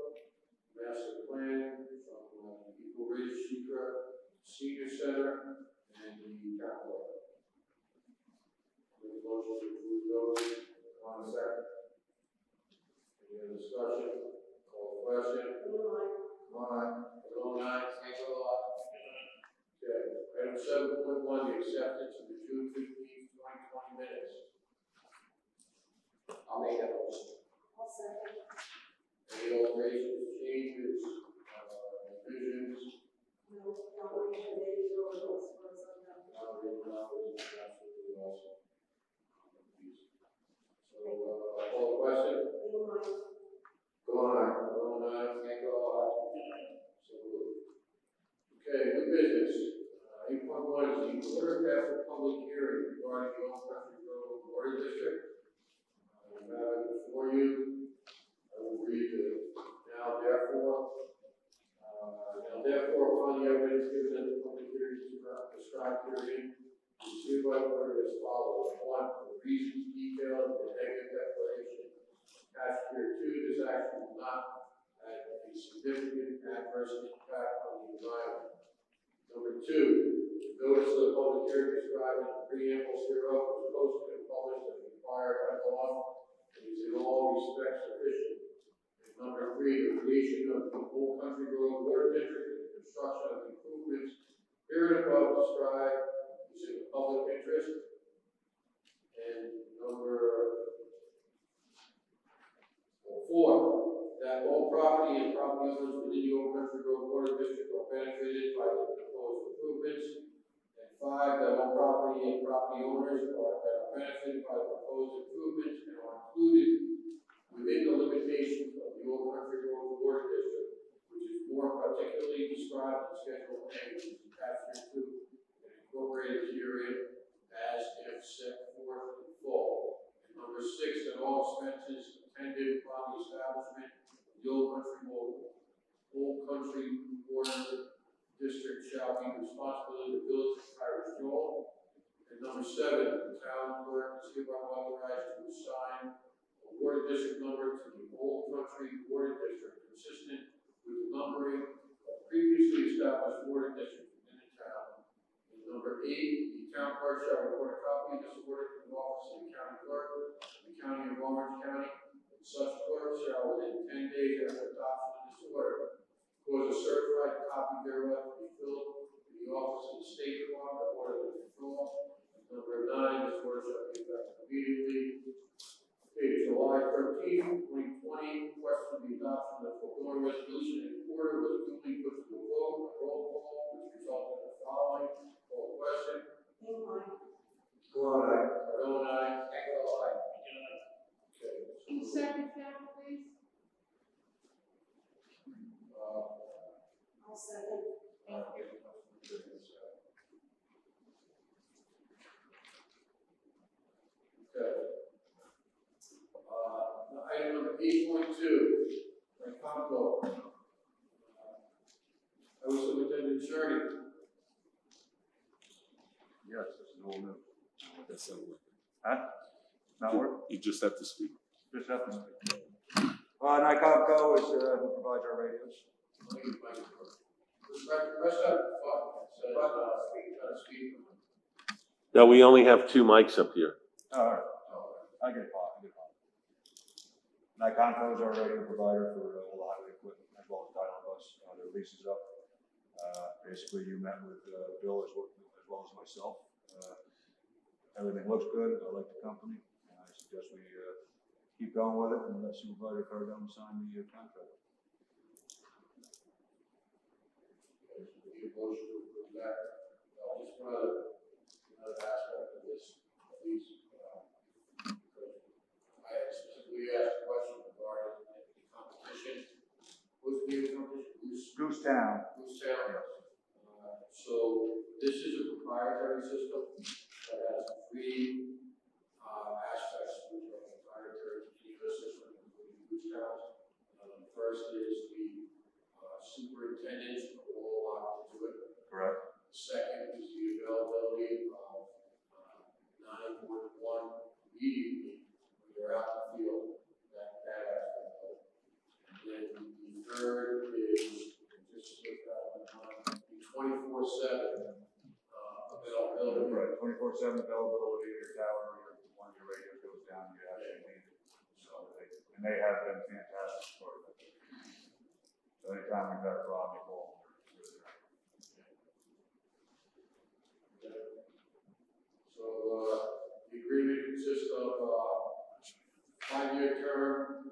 master plan from Eagle Ridge Secret Senior Center, and the capital. Make a motion to approve those. On a second. Any other discussion? Call the question. All nine. Okay. Item 7.1, the acceptance of the June 15th, 2020 minutes. I'll make that motion. I'll second. Any alterations, changes, revisions? No, operation days or those for some time. Absolutely awesome. So, call the question. Go on. Okay, new business. 8.1 is the order of public hearing regarding the Old Country Road Water District. You have it before you. I will read it. Now therefore, upon the evidence given at the public hearing described herein, is hereby ordered as follows. 1. The reasons detailed in the negative declaration attached here. 2. This action will not have a significant adverse impact on the environment. Number 2, the notice of the public hearing described in the preamble hereof was posted and published as required by law and is in all respects sufficient. And number 3, the creation of the Old Country Road Water District and the construction of improvements here and above described is in the public interest. And number 4, that all property and property owners within the Old Country Road Water District are benefited by the proposed improvements. And 5, that all property and property owners are benefited by the proposed improvements and are included within the limitations of the Old Country Road Water District, which is more particularly described in Schedule A, which is attached to and incorporated herein as if set forth in full. And number 6, that all expenses attended upon the establishment of the Old Country Water District shall be the responsibility of the village of Parish Joel. And number 7, the town clerk is hereby authorized to assign a water district number to the Old Country Water District consistent with the numbering of previously established water districts within the town. And number 8, the town clerk shall record a copy of this order to the office of the county clerk of the county of Orange County. And such clerk shall within 10 days after adoption of this order cause a certified copy thereof to be filled in the office of the State Department of Water Control. And number 9, this order shall be effective immediately. Okay, July 13th, 2020, question the adoption of the foregoing resolution in order was duly put to the vote. A roll call, which resulted in the following. Call the question. Go on. Okay. Second chapter, please. I'll second. Okay. Item number 8.2, Comco. I was Superintendent Shirley. Yes, this is all new. That's not working. Huh? Not working? You just have to speak. Just happens. NICOMCO is, who provides our radios. Press that button. Speak. No, we only have 2 mics up here. All right. I get it. NICOMCO is our radio provider for all the highway equipment as well as Dial Bus. Their lease is up. Basically, you met with Bill as well as myself. Everything looks good. I like the company. I suggest we keep going with it and let Supervisor Cardone sign the contract. Just one other aspect of this, I had specifically asked a question regarding the competition. What's the name of the competition? Goosetown. Yes. So this is a proprietary system that has 3 aspects which are proprietary to the ecosystem, including Goosetown. First is the superintendents of all 24/7 availability, your tower, one of your radios goes down, you actually need it. So they have been fantastic for that. So anytime we've had a problem, you call them. So, the agreement consists of, 5-year term,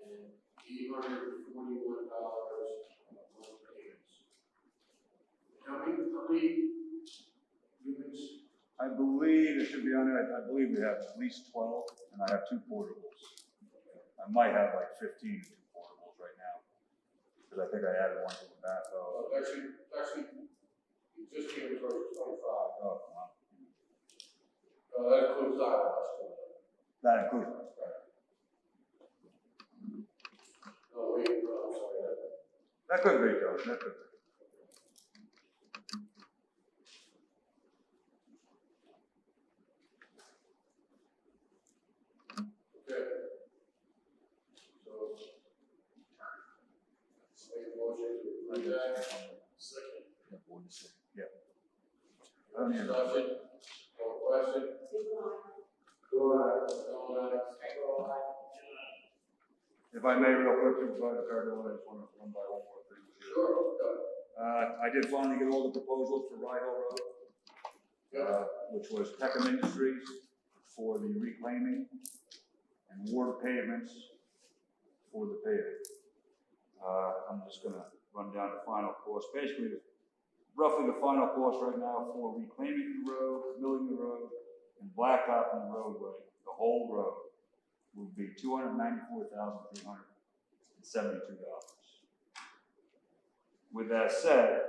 and $841 monthly payments. How many units? I believe it should be on there, I believe we have at least 12, and I have 2 portables. I might have like 15 portables right now, because I think I added one to the back. Actually, existing inventory is 25. Oh, wow. That includes diamonds. That includes it. Oh, wait, no, I'm sorry. That could be, Joe, that could be. Okay. So, make a motion to approve that. Second. Yeah. I don't need to- Discussion, no question? If I may, real quick, Supervisor Cardinal, I just want to run by one more thing. Sure, go. I did finally get all the proposals for Ride Hill Road, which was Peckham Industries for the reclaiming and Ward Pavements for the paving. I'm just gonna run down the final cost. Basically, roughly the final cost right now for reclaiming the road, milling the road, and blacktopping the roadway, the whole road, would be $294,372. With that said,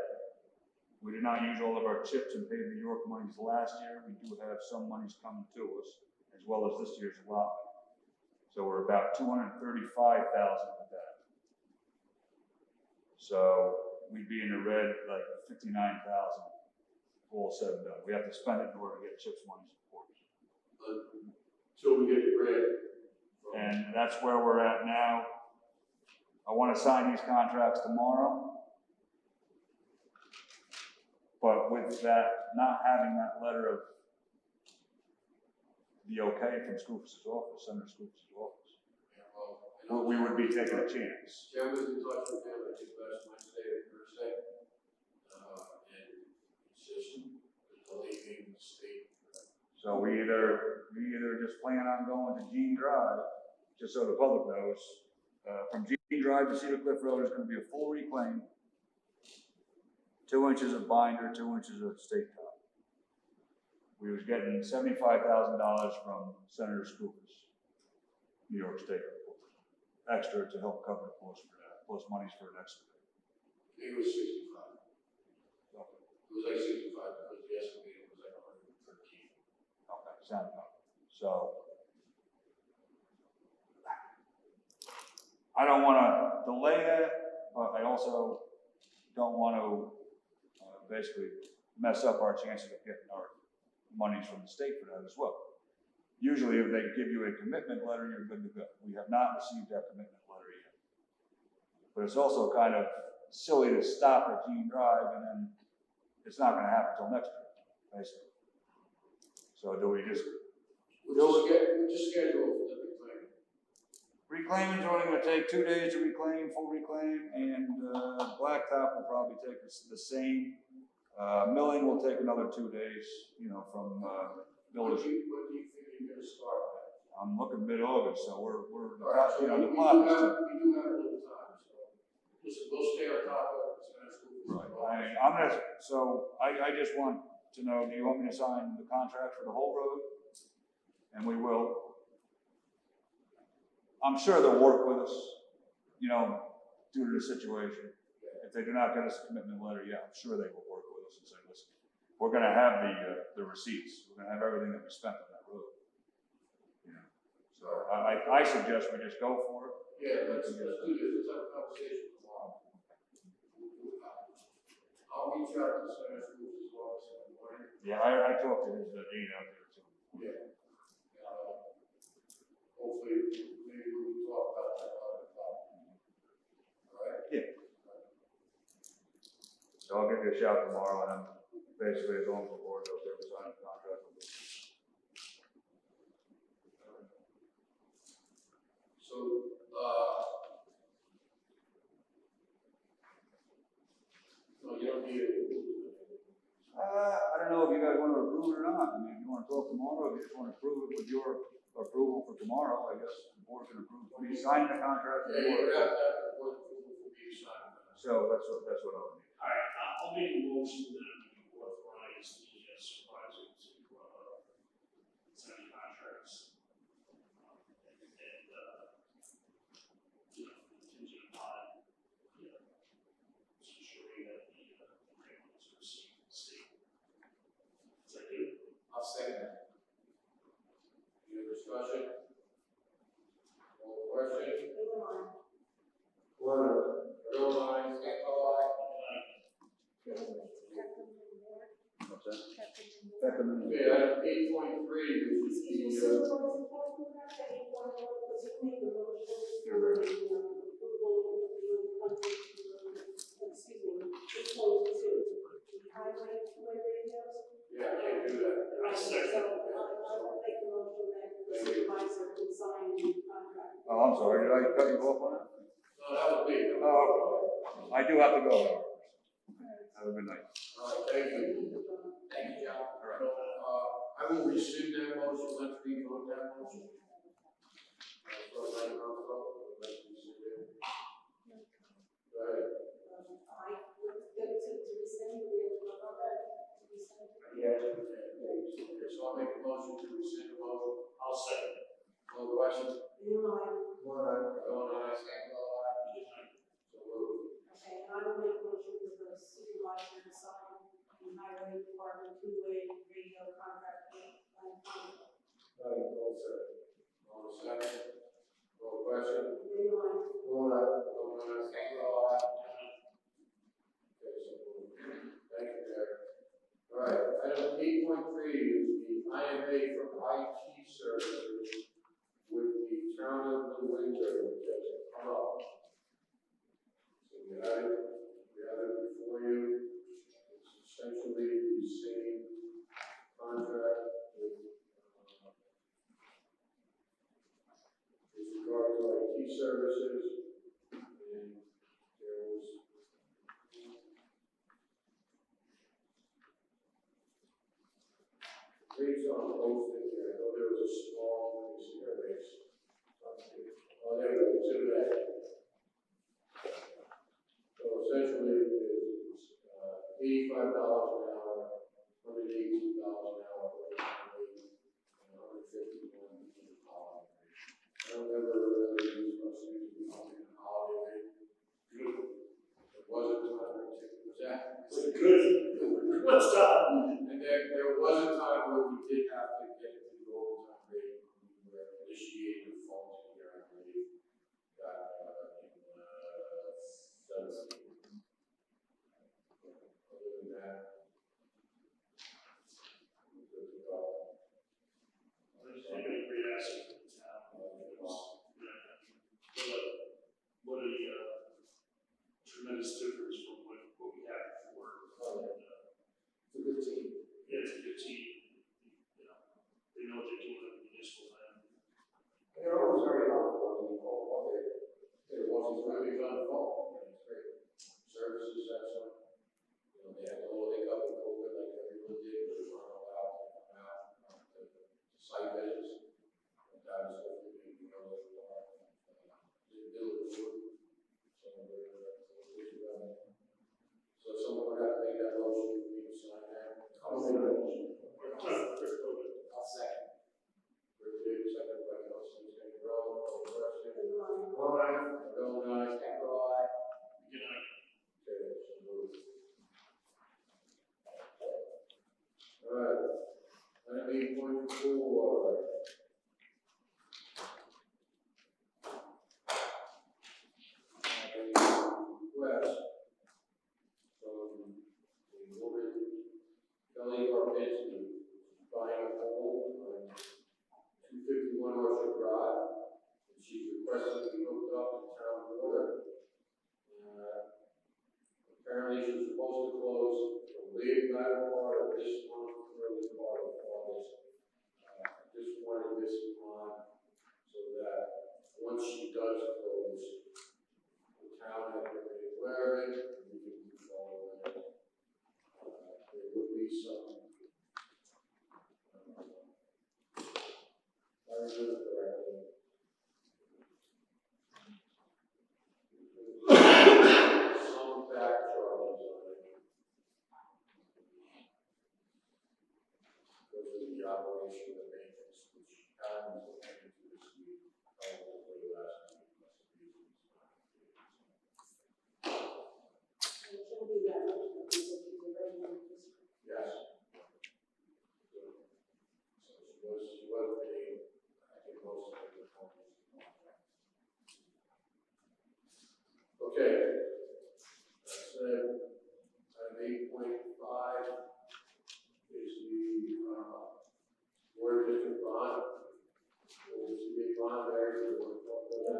we did not use all of our chips and pay the York monies last year. We do have some monies coming to us, as well as this year's allotment. So we're about $235,000 with that. So we'd be in the red like $59,000 all said and done. We have to spend it in order to get chips monies, of course. Till we get the grant. And that's where we're at now. I want to sign these contracts tomorrow. But with that, not having that letter of the okay from Scoofus' office, Senator Scoofus' office, we would be taking a chance. Jen was in touch with him, I think last Wednesday or Thursday. And it's just delaying the state. So we either just plan on going to Gene Drive, just so the public knows, from Gene Drive to Cedar Cliff Road is going to be a full reclaim, 2 inches of binder, 2 inches of stake top. We was getting $75,000 from Senator Scoofus, New York State, extra to help cover the cost for that, plus monies for an excavator. I think it was 65. Okay. It was like 65 because the excavator was like 113. Okay, sound enough. So I don't want to delay that, but I also don't want to basically mess up our chances of getting our monies from the state for that as well. Usually, if they give you a commitment letter, you're good to go. We have not received that commitment letter yet. But it's also kind of silly to stop at Gene Drive and then it's not going to happen until next year, basically. So do we just We'll just schedule for the reclaim. reclaiming is only going to take 2 days to reclaim, full reclaim, and blacktop will probably take us the same. Milling will take another 2 days, from When village. do you think you're going to start that? I'm looking mid-August, so we're All right, so the we clock do is have a little time, so we'll stay on top of it. right. I just want to know, do you want me to sign the contract for the whole road? And we will. I'm sure they'll work with us, due to the situation. If they do not get us a commitment letter, yeah, I'm sure they will work with us and say, listen, we're going to have the receipts. We're going to have everything that we spent on that road. So I suggest we just go for it. Yeah, let's do this. Let's have a conversation tomorrow. I'll reach out to Senator Scoofus as well in the morning. Yeah, I talked to his aide out there too. Yeah. Hopefully, maybe we can talk about that another time. All right? Yeah. So I'll give you a shout tomorrow, and I'm basically as long as the board goes there, we sign wanna approve it or not. I mean, if you wanna talk tomorrow, if you just wanna approve it with your approval for tomorrow, I guess the board can approve. When you sign the contract, Yeah, you have to have the board approval for me to sign it. so that's what I would need. Alright, I'll make a motion that we authorize the supervisor to, sign contracts. And, you know, contingent upon, ensuring that the grant was received from the state. Is that good? I'll second that. Any other discussion? All question? Warner, Bill, aye. Stanko, aye. What's that? Second. Okay, item 8.3, which is the, yeah, I can't do that. I second. Oh, I'm sorry, did I cut you off on that? No, that was me. Oh, I do have to go. Have a good night. All right, thank you. Thank you, John. All right. I will rescind that motion, let's revote that motion. Let's rescind it. Go ahead. yeah, Okay, so I'll make a motion to rescind the motion. I'll second. No question? Warner, Bill, aye. Stanko, aye. So moved. Okay, and I will make a motion for the supervisor to sign the highway department two-way radio contract with contract. no, sir. On the second. No question? Warner, Bill, aye. Stanko, aye. Okay, so moved. Thank you, Derek. All right, item 8.3 is the IMA for IT services with the town of New Windsor, which has come up. So we have it before you. It's essentially the same contract with regard to IT services. And there was rates on posted here. I know there was a small, let me see her rates. Oh, there we go, exhibit A. So essentially, it's $85 an hour, $118 an hour, and $151 an hour. I don't remember whether these must be on a holiday rate. Good. It wasn't time, was that? Good. What's done? And then there was a time where we did have to get into the overtime rate. We were initiating the phones here, I believe. Got, in, 17. Other than that, we're good to go. There's any great asset to the town. What a tremendous difference from what we had before. It's a good team. Yeah, it's a good team. You know, they know what they're doing at the municipal end. they're always very helpful when you call. It wasn't really on the phone. It's great. Services excellent. You know, they had a little hiccup with COVID like everyone did, but we weren't allowed to come out to site visits. And that was hopefully being, you know, didn't do it before. So so someone would have to make that motion for me to sign that. I'll make that motion. I'll second. Rick did, second by Councilman Scangarello. correctly. Some back charges on it. Those are the operation and maintenance, which happens to this week, probably last week. It shouldn't be that much, because she's already in the district. Yes. So she was paying, I think, most of the components. Okay. That's item 8.5 is the Board District bond. It's a big bond there. The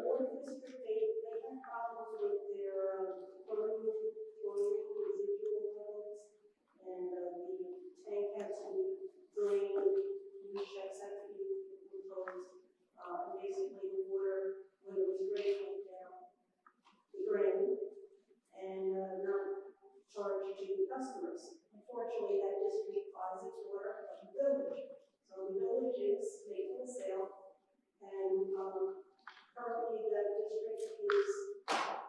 board district, they have problems with their, chlorine residual levels, and, the tank has to be drained, new checks have to be imposed, and basically the water, when it was drained, went down the drain, and, not charged to the customers. Unfortunately, that district buys its water from the village, so the village is making a sale, and, currently that district is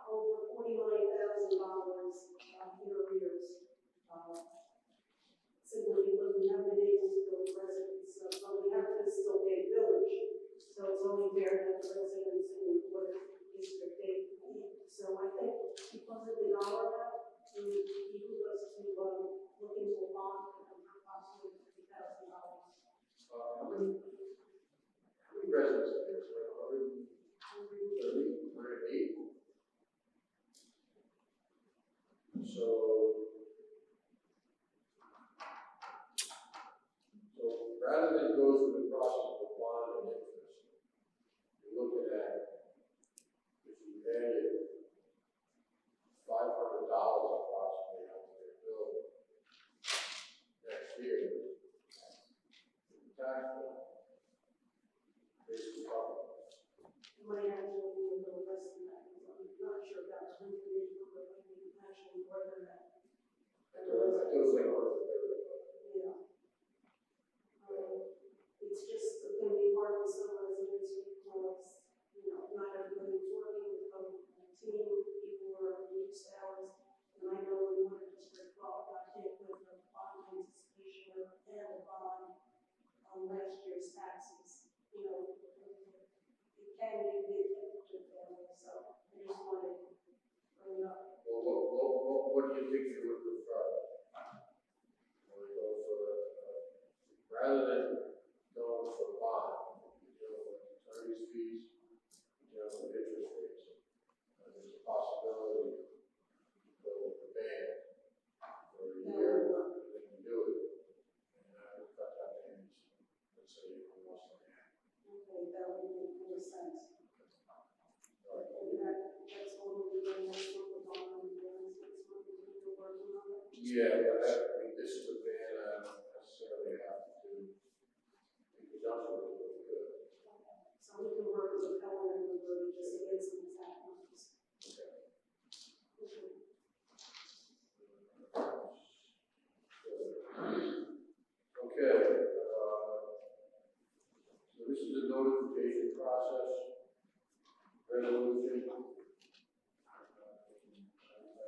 over $49,000 in arrears. Simply because we haven't been able to build residents, but we have to still pay the village. So it's only fair that the residents in the water district pay. So I think because of the dollar amount, it would behoove us to look into a bond for possibly $50,000. How many residents are there? 130, 108? So rather than go through the process of bond and interest, you're looking at, if you added $500 approximately on their bill next year, the tax bill, basically covered. It might actually be a little less than that, because I'm not sure about the 108, but I think actually more than that. It goes like over the Yeah. It's just going to be hard for some residents because, not everybody's working with COVID-19, people are on reduced hours, and I know in water district, I can't with the bond anticipation and the bond on last year's taxes, it can be a big hit to families, so I just wanted to bring it up. Well, what do you think you would prefer? Would go for, rather than going for bond, attorney's fees, interest rates. There's a possibility to go with the band for a year, and then you do it, and would cut that payment, let's say, for less than half. Okay, that would make more sense. All right. And that's all we're doing next month, the bond, and then next month, we're working on it. Yeah, but I mean, this is a ban I don't necessarily have to do in conjunction with what we could. So we can work with the Helen and the Lord just to get some exact numbers. Okay. Okay, so this is a notification process, resolution.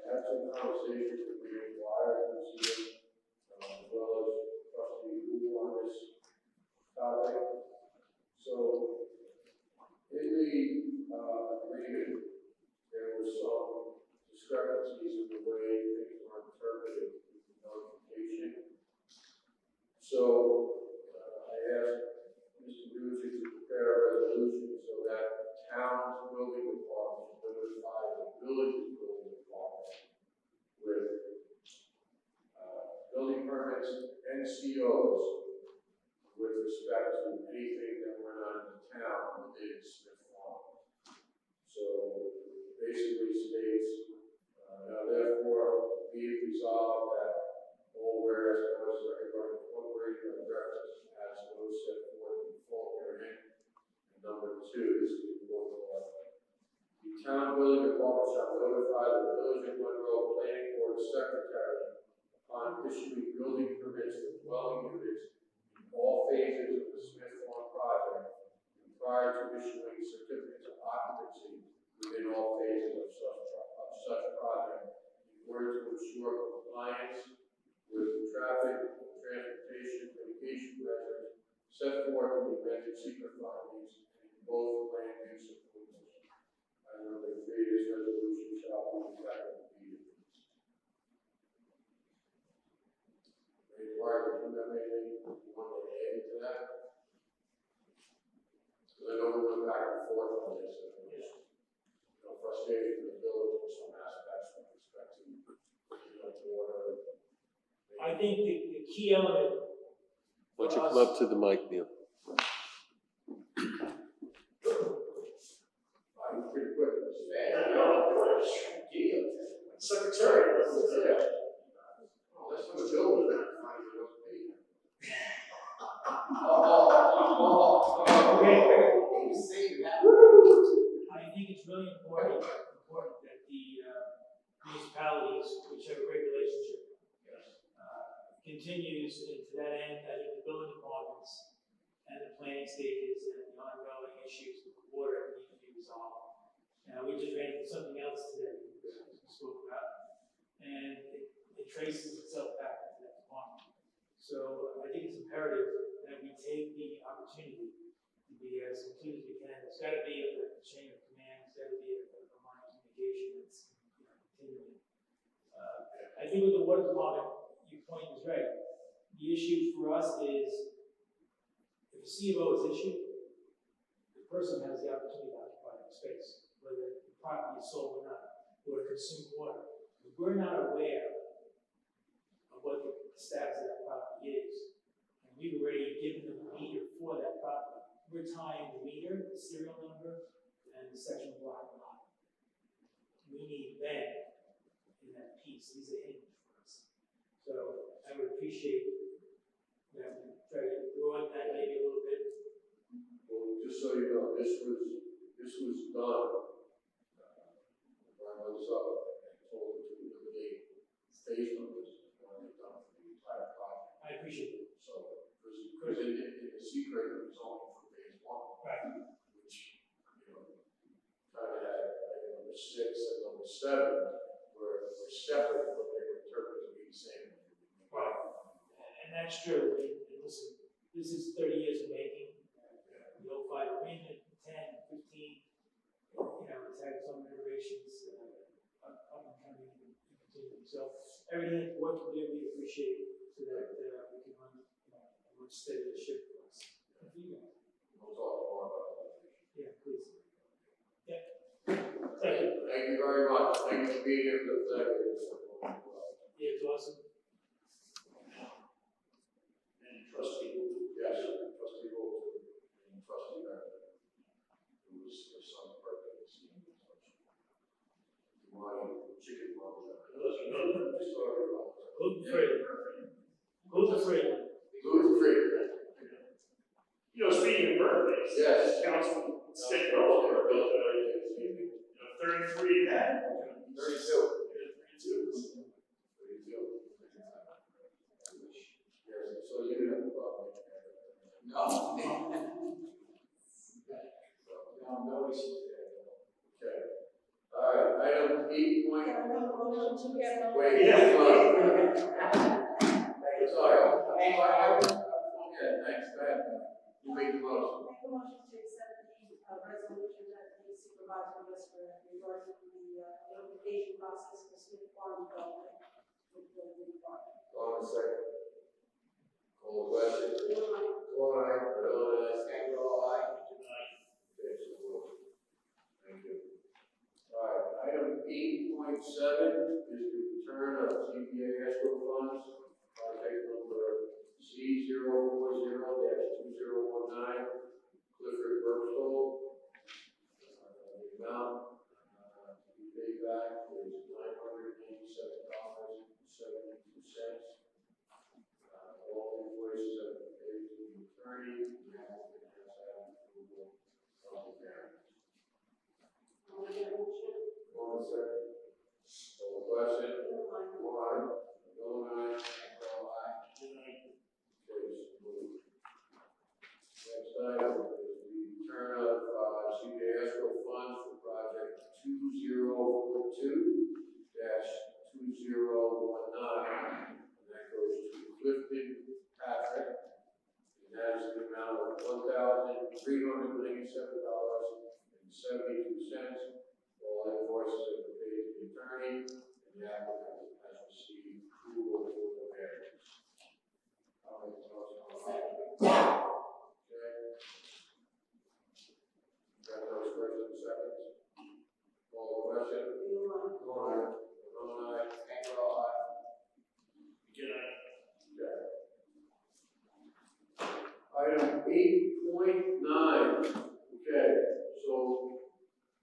I had some conversations with Mary Dwyer this year, as well as trustee Wu on this topic. So, in the agreement, there was some discrepancies in the way things were interpreted in the notification. So, I asked Mr. Ducey to prepare a resolution so that the town's building department notify the village's building department with building permits and COs with respect to anything that went on in the town within Smith Farm. So, basically states, now therefore, be it resolved that all whereas notice of everybody incorporated by reference as those set forth in full herein. And number 2 is the important one. The town building department shall notify the village of Monroe Planning Board Secretary upon issuing building permits for dwelling units in all phases of the Smith Farm project and prior to issuing certificates of occupancy within all phases of such project in order to ensure compliance with traffic, transportation, communication measures set forth in the amended secret findings and in both land use approvals. I will agree this resolution shall be effective immediately. Eduardo, do you have anything you want to add to that? Because I know we went back and forth on this, and it was, frustrating for the village in some aspects with respect to, water. I think the key element. Why don't you come up to the mic, Neil? I'm pretty quick. Secretary. Unless I'm a builder, then I'm fine with what's paid. Okay. You say that. I think it's really important that the municipalities, which have a great relationship, continues, and to that end, I think the building departments and the planning stages and the ongoing issues with the water need to be resolved. We just ran into something else today we spoke about, and it traces itself back into that department. So I think it's imperative that we take the opportunity to be as complete as we can. It's got to be a chain of command. It's got to be a line of communication that's continuing. I think with the water department, your point is right. The issue for us is if a C of O is issued, the person has the opportunity to occupy the space, whether the property is sold or not, or to consume water. If we're not aware of what the status of that property is, and we've already given them a meter for that property, we're tying the meter, the serial number, and the section block lot. We need them in that piece. These are hidden for us. So I would appreciate that we try to broaden that maybe a little bit. Well, just so you know, this was done. When I was up and told them to eliminate phase numbers when they done for the entire project. I appreciate it. So, because in the secret, it was only for phase one. Right. Which, kind of had, number 6 and number 7 were separate, but they were interpreted to be the same. Right. And that's true. And listen, this is 30 years in making. The 05 agreement, 10, 15, it's had some iterations up and coming and continuing. So everything that the board can do, we appreciate so that we can run a much steadier ship for us. And for you guys. We'll talk more about that. Yeah, please. Yeah. Thank you. Thank you very much. Thank you for being here for the flag. Yeah, it's awesome. And trustee. Yes, trustee Gold and trustee Barrett. It was your son's birthday this evening. You wanted chicken parm. Sorry about that. Gluten free. Gluten free. Gluten free. Speaking of birthdays. Yes. Councilman State Road, 33 again. 32. 32. Yes, so you didn't have a problem. No. No issues there. Okay. All right, item 8. Can I make a motion to get? Wait, Yeah. Sorry. Yeah, thanks. Go ahead. You make the motion. Make a motion to accept the resolution that the supervisor listed regarding the notification process for Smith Farm development with the department. On a second. Call the question. All right. Okay, so thank you. All right, item 8.7 is the return of CPA escrow funds. Project number C040-2019, Clifford Burstall. The amount to be paid back is $987.72. All invoices have been paid to the attorney. The applicant has had approval of the variance. I'll make that motion. Hold on a second. Call the question. One. Bill and I. All aye. Okay, so moved. Next item is the return of $397.72. All invoices have been paid to the attorney, and the applicant has received approval for the variance. I'll make the motion. Okay. Got those first and seconds. Call the question. Aye. Item 8.9. Okay, so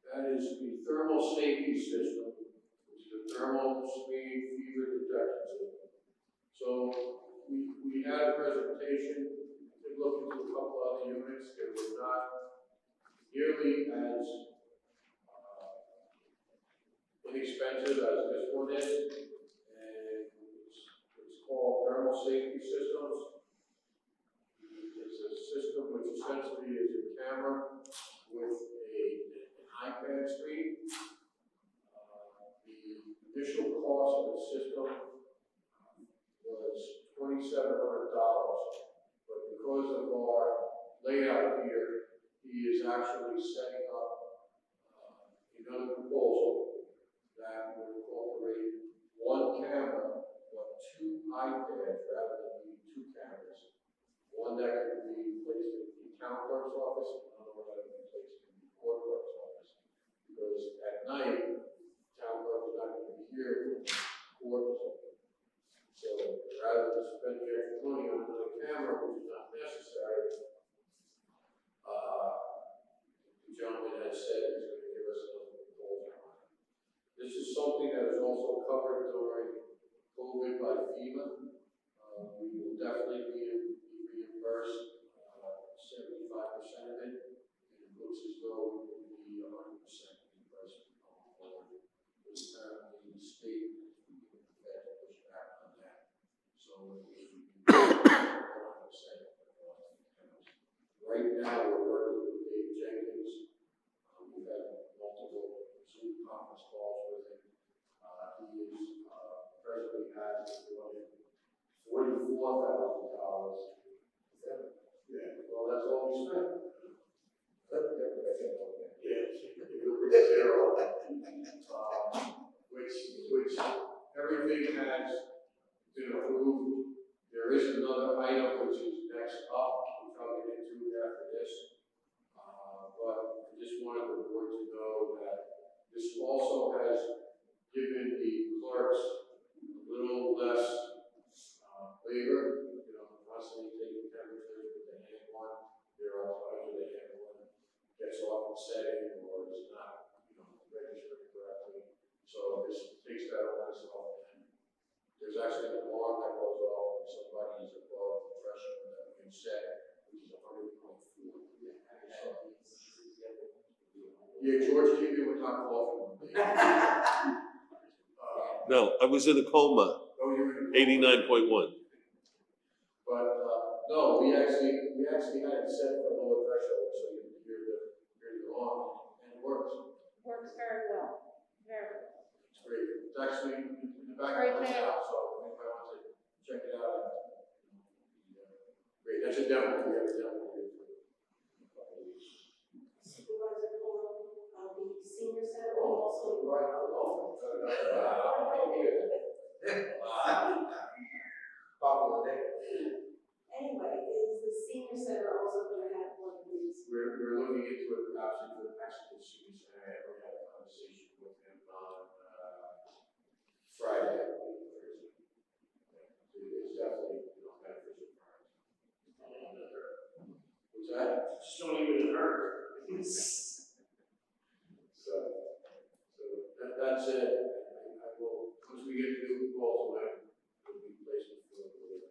that is the thermal safety system, which is a thermal screen fever detection system. So we had a presentation, we could look into a couple other units. They were not nearly as inexpensive as this one is, and it's called thermal safety systems. It's a system which essentially is a camera with an iPad screen. The initial cost of the system was $2,700, but because of our layout here, he is actually setting up another proposal that would incorporate one camera, but two iPads rather than being two cameras. One that could be placed in the town clerk's office, and another one that could be placed in the court clerk's office. Because at night, town clerk is not going to be here when the court is open. So rather than spend the extra money on another camera, which is not necessary, the gentleman has said he's going to give us another proposal on it. This is something that is also covered during COVID by FEMA. We will definitely be reimbursed 75% of it, and it looks as though it will be 100% reimbursement going forward. But apparently the state is beginning to push back on that. So it will be 100%. Right now we're working with Dave Jenkins. We've had multiple Zoom conference calls with him. He is presently has $44,000. Yeah, well, that's all we spent. Yeah, zero. Which everything has been approved. There is another item which is next up, which I'll get into after this. But I just wanted the board to know that this also has given the clerks a little less labor, constantly taking temperatures with the hand one. There are times where the hand one gets off the setting or is not, registered correctly. So this takes that onus off. And there's actually an alarm that goes off when somebody is above the threshold that we set, which is 100.4. Yeah, George Keegan would not call for me. No, I was in a coma, Oh, you were in 89.1. But no, we actually had it set for a lower threshold, so you can hear the alarm, and it works. Works very well. Very well. It's great. It's actually in the back of my house, so if anybody wants to check it out, great. That's a demo. We have a demo here. Supervisor Paul, the senior center will also. Right. Popular name. Anyway, is the senior center also going to have one of these? We're looking into it, perhaps into the Mexican students, and I already had a conversation with him on Friday, I believe, Thursday. It's definitely, beneficial for us. What's that? Just don't even hurt. So that's it. I will, once we get the new proposal, it will be placed before the board.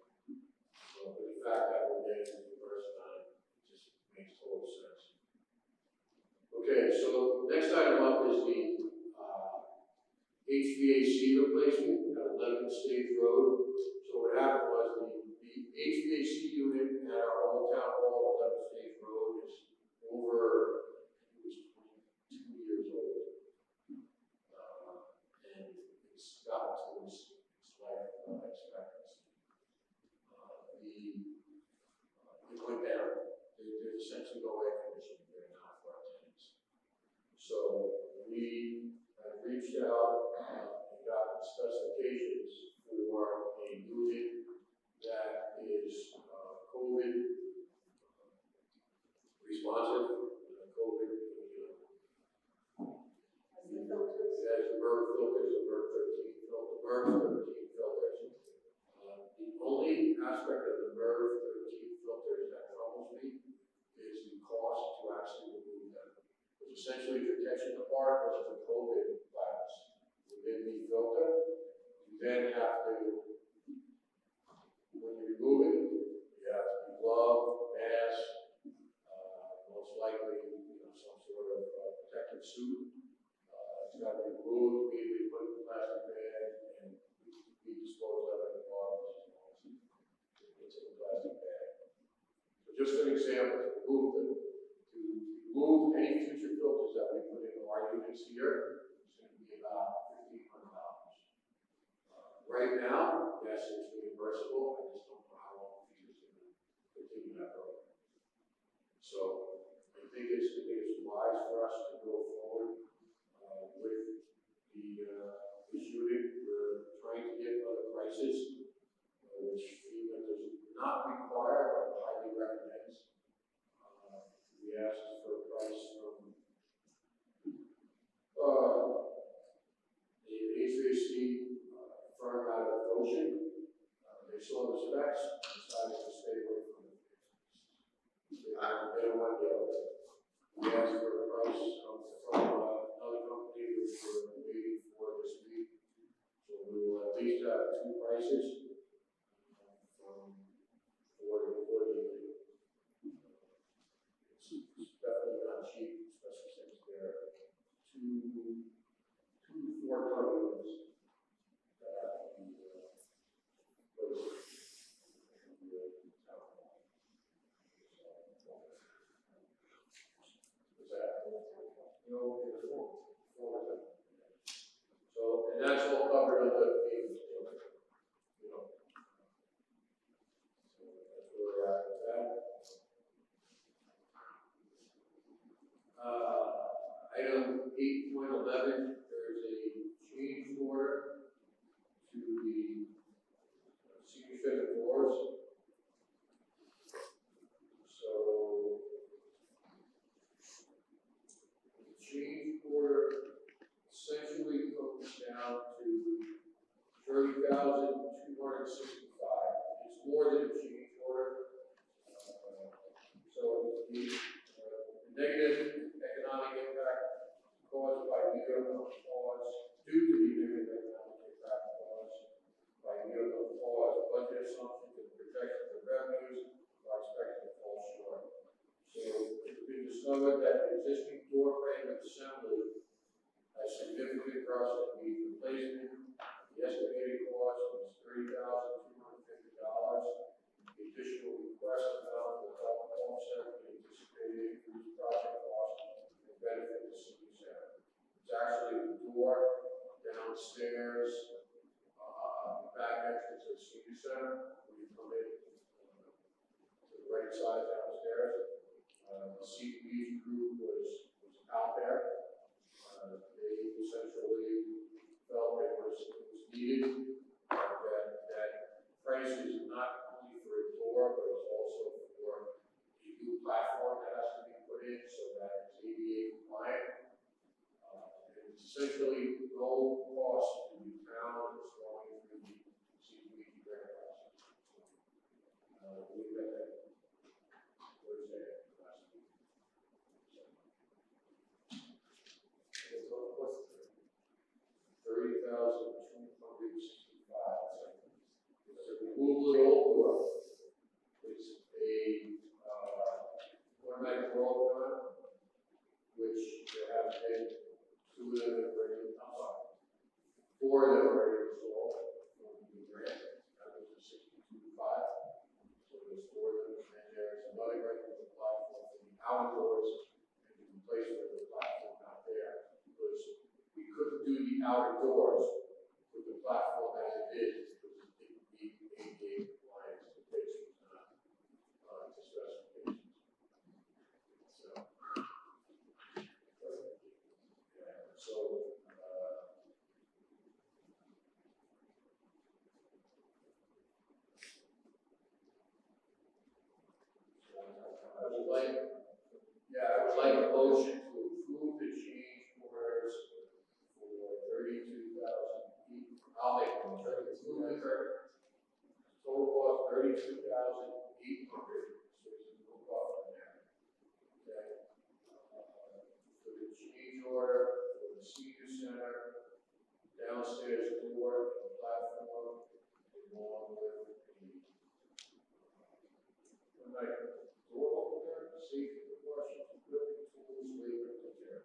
So the fact that we're getting the first time, it just makes total sense. Okay, so next item up is the HVAC replacement at 11 Stage Road. So what happened was the HVAC unit at our old town hall at 11 Stage Road is over, it was 22 years old. And it's got to its life expectancy. It went down. They essentially go in So we have reached out and gotten specifications for a unit that is COVID responsive, COVID, As the filters. it has the MERV filters, the MERV 13 filter, MERV 13 filters. The only aspect of the MERV 13 filters that troubles me is the cost to actually remove them. Because essentially you're catching the particles of the COVID virus within the filter. You then have to, when you remove it, you have to be glove, mask, most likely, some sort of protective suit. It's got to be removed, immediately put in a plastic bag, and be disposed of in the bottles as long as it's in a plastic bag. So just an example, to remove any future filters that we put in our units here, it's going to be about $1,500. Right now, yes, it's reimbursable. I just don't know how long the fee is going to continue that program. So I think it's wise for us to go forward with this unit. We're trying to get other prices, which FEMA does not require, but highly recommends. We asked for a price from the HVAC firm out of Ocean. They saw the specs, decided to stay away from it. They don't want to go. We asked for a price from another company, which we're waiting for this week. So we will at least have two prices from Ford and Ford. It's definitely not cheap, especially since they're two 4-ton units. So, and that's all covered under the FEMA, you know. So that's where we're at with that. Item 8.11, there's a change order to the senior center doors. So, the change order essentially comes down to $30,265. It's more than a change order. So the negative economic impact caused by vehicle pause, due to the negative economic impact caused by vehicle pause, budget assumptions and projections of revenues are expected to fall short. So it's been discovered that the existing door frame assembly has significant rust that needs replacement. The estimated cost was $30,250. The additional request amount will help offset the anticipated increased project cost and benefit the senior center. It's actually the door downstairs, back entrance of the senior center. When you come in to the right side downstairs, the CPE group was out there. They essentially felt it was needed. That price is not only for a door, but it's also for a new platform that has to be put in so that it's ADA compliant. It's essentially no cost to the town. It's going through the CPE grant process. We got that Thursday last week. $30,265. It's a removal of the old door. It's a automatic roll gun, which there have been 2 of them already. I'm sorry, 4 of them already installed from the grant. That was a 62.5. So there's 4 of them, and there's another grant that was applied for the outdoors and the replacement of the platform out there, because we couldn't do the outer doors with the platform as it is, because it didn't meet ADA compliance. The pitch was not to specifications. So, I would like a motion to approve the change orders for 32,000 each. I'll make a motion. Total cost 32,800. So there's no profit there. Okay. For the change order for the senior center, downstairs door, and platform, along with the door opener, safety precautions, equipment, tools, labor, and material.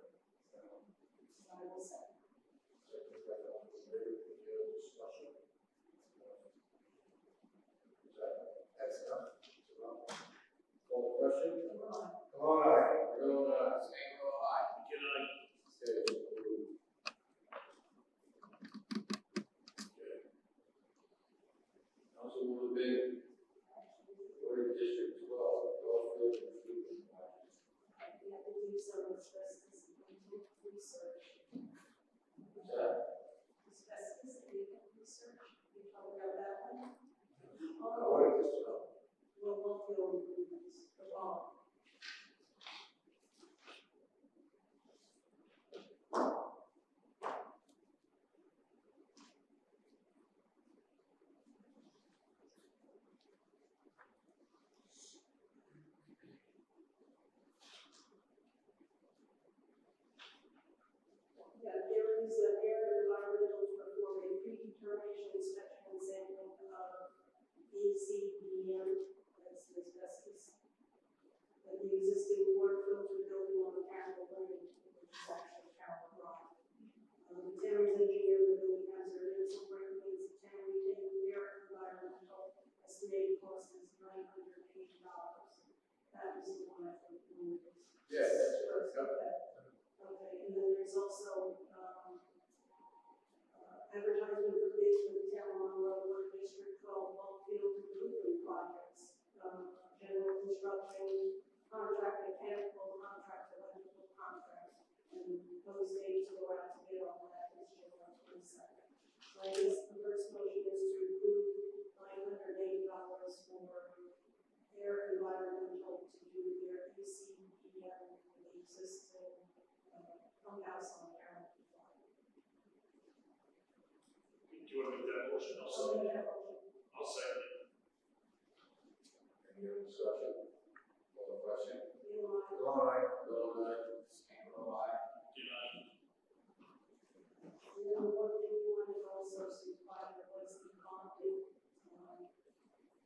I will say. Second, by Dr. Slater, any other discussion? Is that's enough? Call the question? Come on, aye. Real, Sangerville, aye. Can I, Okay, so approved. Okay. Councilwoman Big, Water District 12, Northfield Improvement Project. We have to do some asbestos research. What's that? Asbestos research, we talked about that one. Water District 12. Well, both the improvements, the bond. Yeah, there is an area environmental to perform a predetermination inspection and sampling of ACBM, that's asbestos. At the existing water filter building on the Carroll Lane, which is actually Carroll Drive. The town's engineer reviewing hazard and some regulates the town retaining their environmental estimated cost is $980. That was the one I think we was. Yeah, that's First, okay. Okay, and then there's also, advertisement for bids for the town Monroe Water District 12 bulk field improvement projects. General construction, contract mechanical, contract electrical contract, and those dates go out to bid on that is January 22nd. So I guess the first motion is to approve $980 for their environmental to do their ACBM, the existing pump house on Carroll. do you want to make that motion? I'll So second we it. have I'll second it. Any other discussion? Call the question? Bill, Come on, aye. Bill, Sangerville, aye. Can I, and then one thing you wanted also to find was the bonding.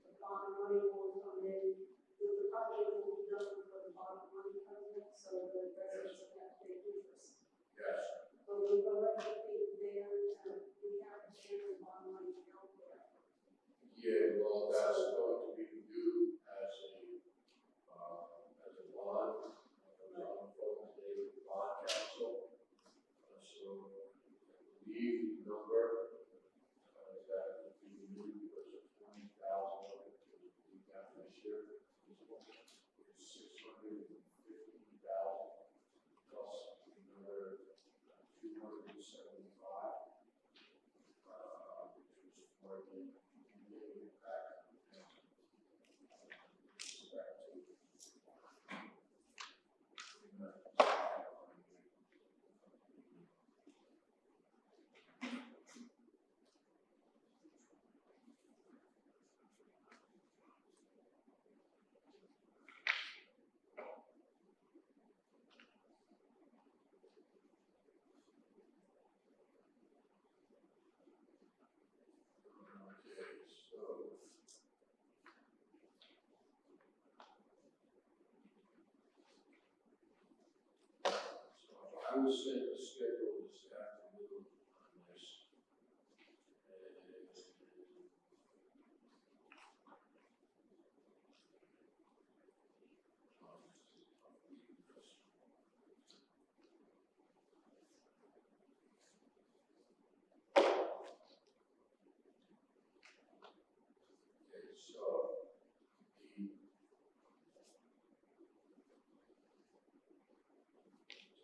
The bond money will come in, the project will be done for the bond money comes in, so the residents will have to pay interest. Yes. But we've already paid there, and we have to pay the bond money out there. Yeah, well, that's going to be viewed as a bond, bond council. So, I believe the number, that would be renewed because of 20,000 we got this year. It's 650,000 plus another 275, which was for the impact. I will send the schedule this afternoon on this. Okay, so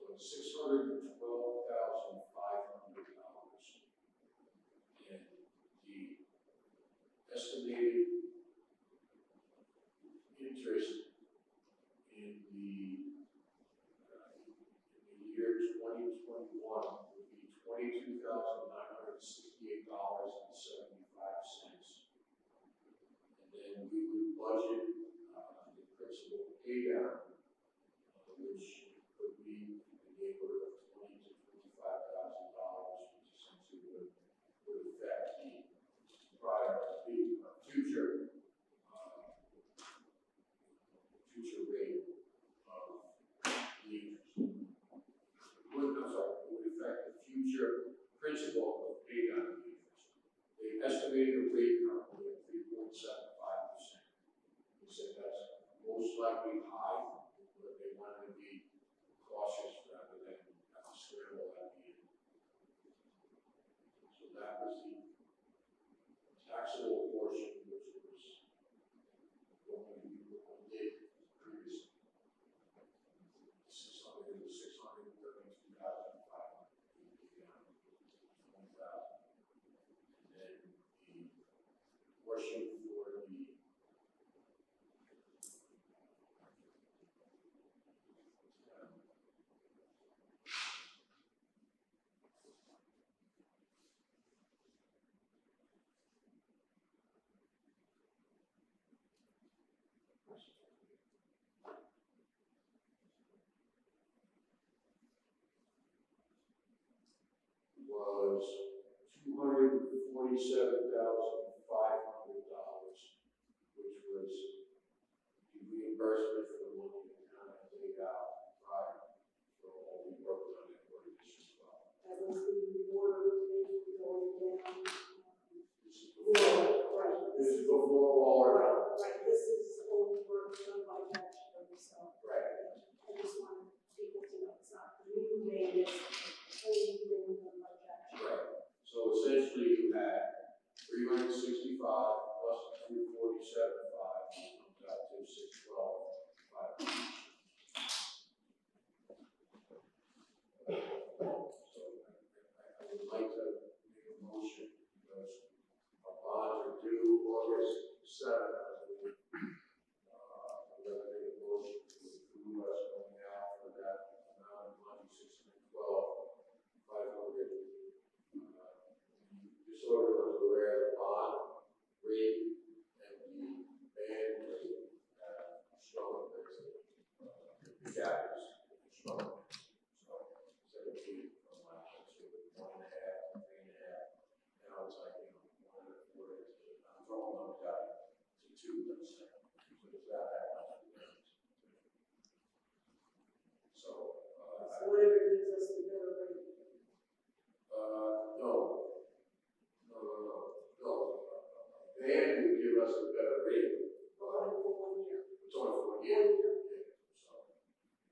the $612,000 estimated interest in the year 2021 would be $22,968.75. And then we would budget the principal pay down, which could be in the neighborhood of $20,000 to $25,000, which essentially would affect the future rate of the interest. It would affect the future principal of pay down of the interest. They estimated a rate currently at 3.75%. They said that's most likely high, but they wanted to be cautious rather than have to scramble at the end. So that was the taxable portion, which was what we did previously. $632,500. And then the portion for the was $247,500, which was the reimbursement for the money that the town had laid out prior for all we worked on that work as well. That was the water thing going down. This is before, Right. this is before Waller. Right, this is only work done by Bachelor, so. Right. I just wanted people to know it's not the new name, it's only been done by Bachelor. Right. So essentially you had 365 plus 247.5 comes out to 612.5. So I would like to make a motion because our bonds are due August 7th. I'd like to make a motion to approve us going out for that amount of money, $612,500. Just so everyone's aware, the bond rate and the band rate strong. The gap is strong. So 17 from last year, 1.5, 3.5. Now it's like, 1 and a quarter. I'm throwing numbers out to 2, let's say. So it's not that much. So, So whatever gives us the better rate. No. Band would give us a better rate. Only for 1 year. It's only for 1 year. Yeah.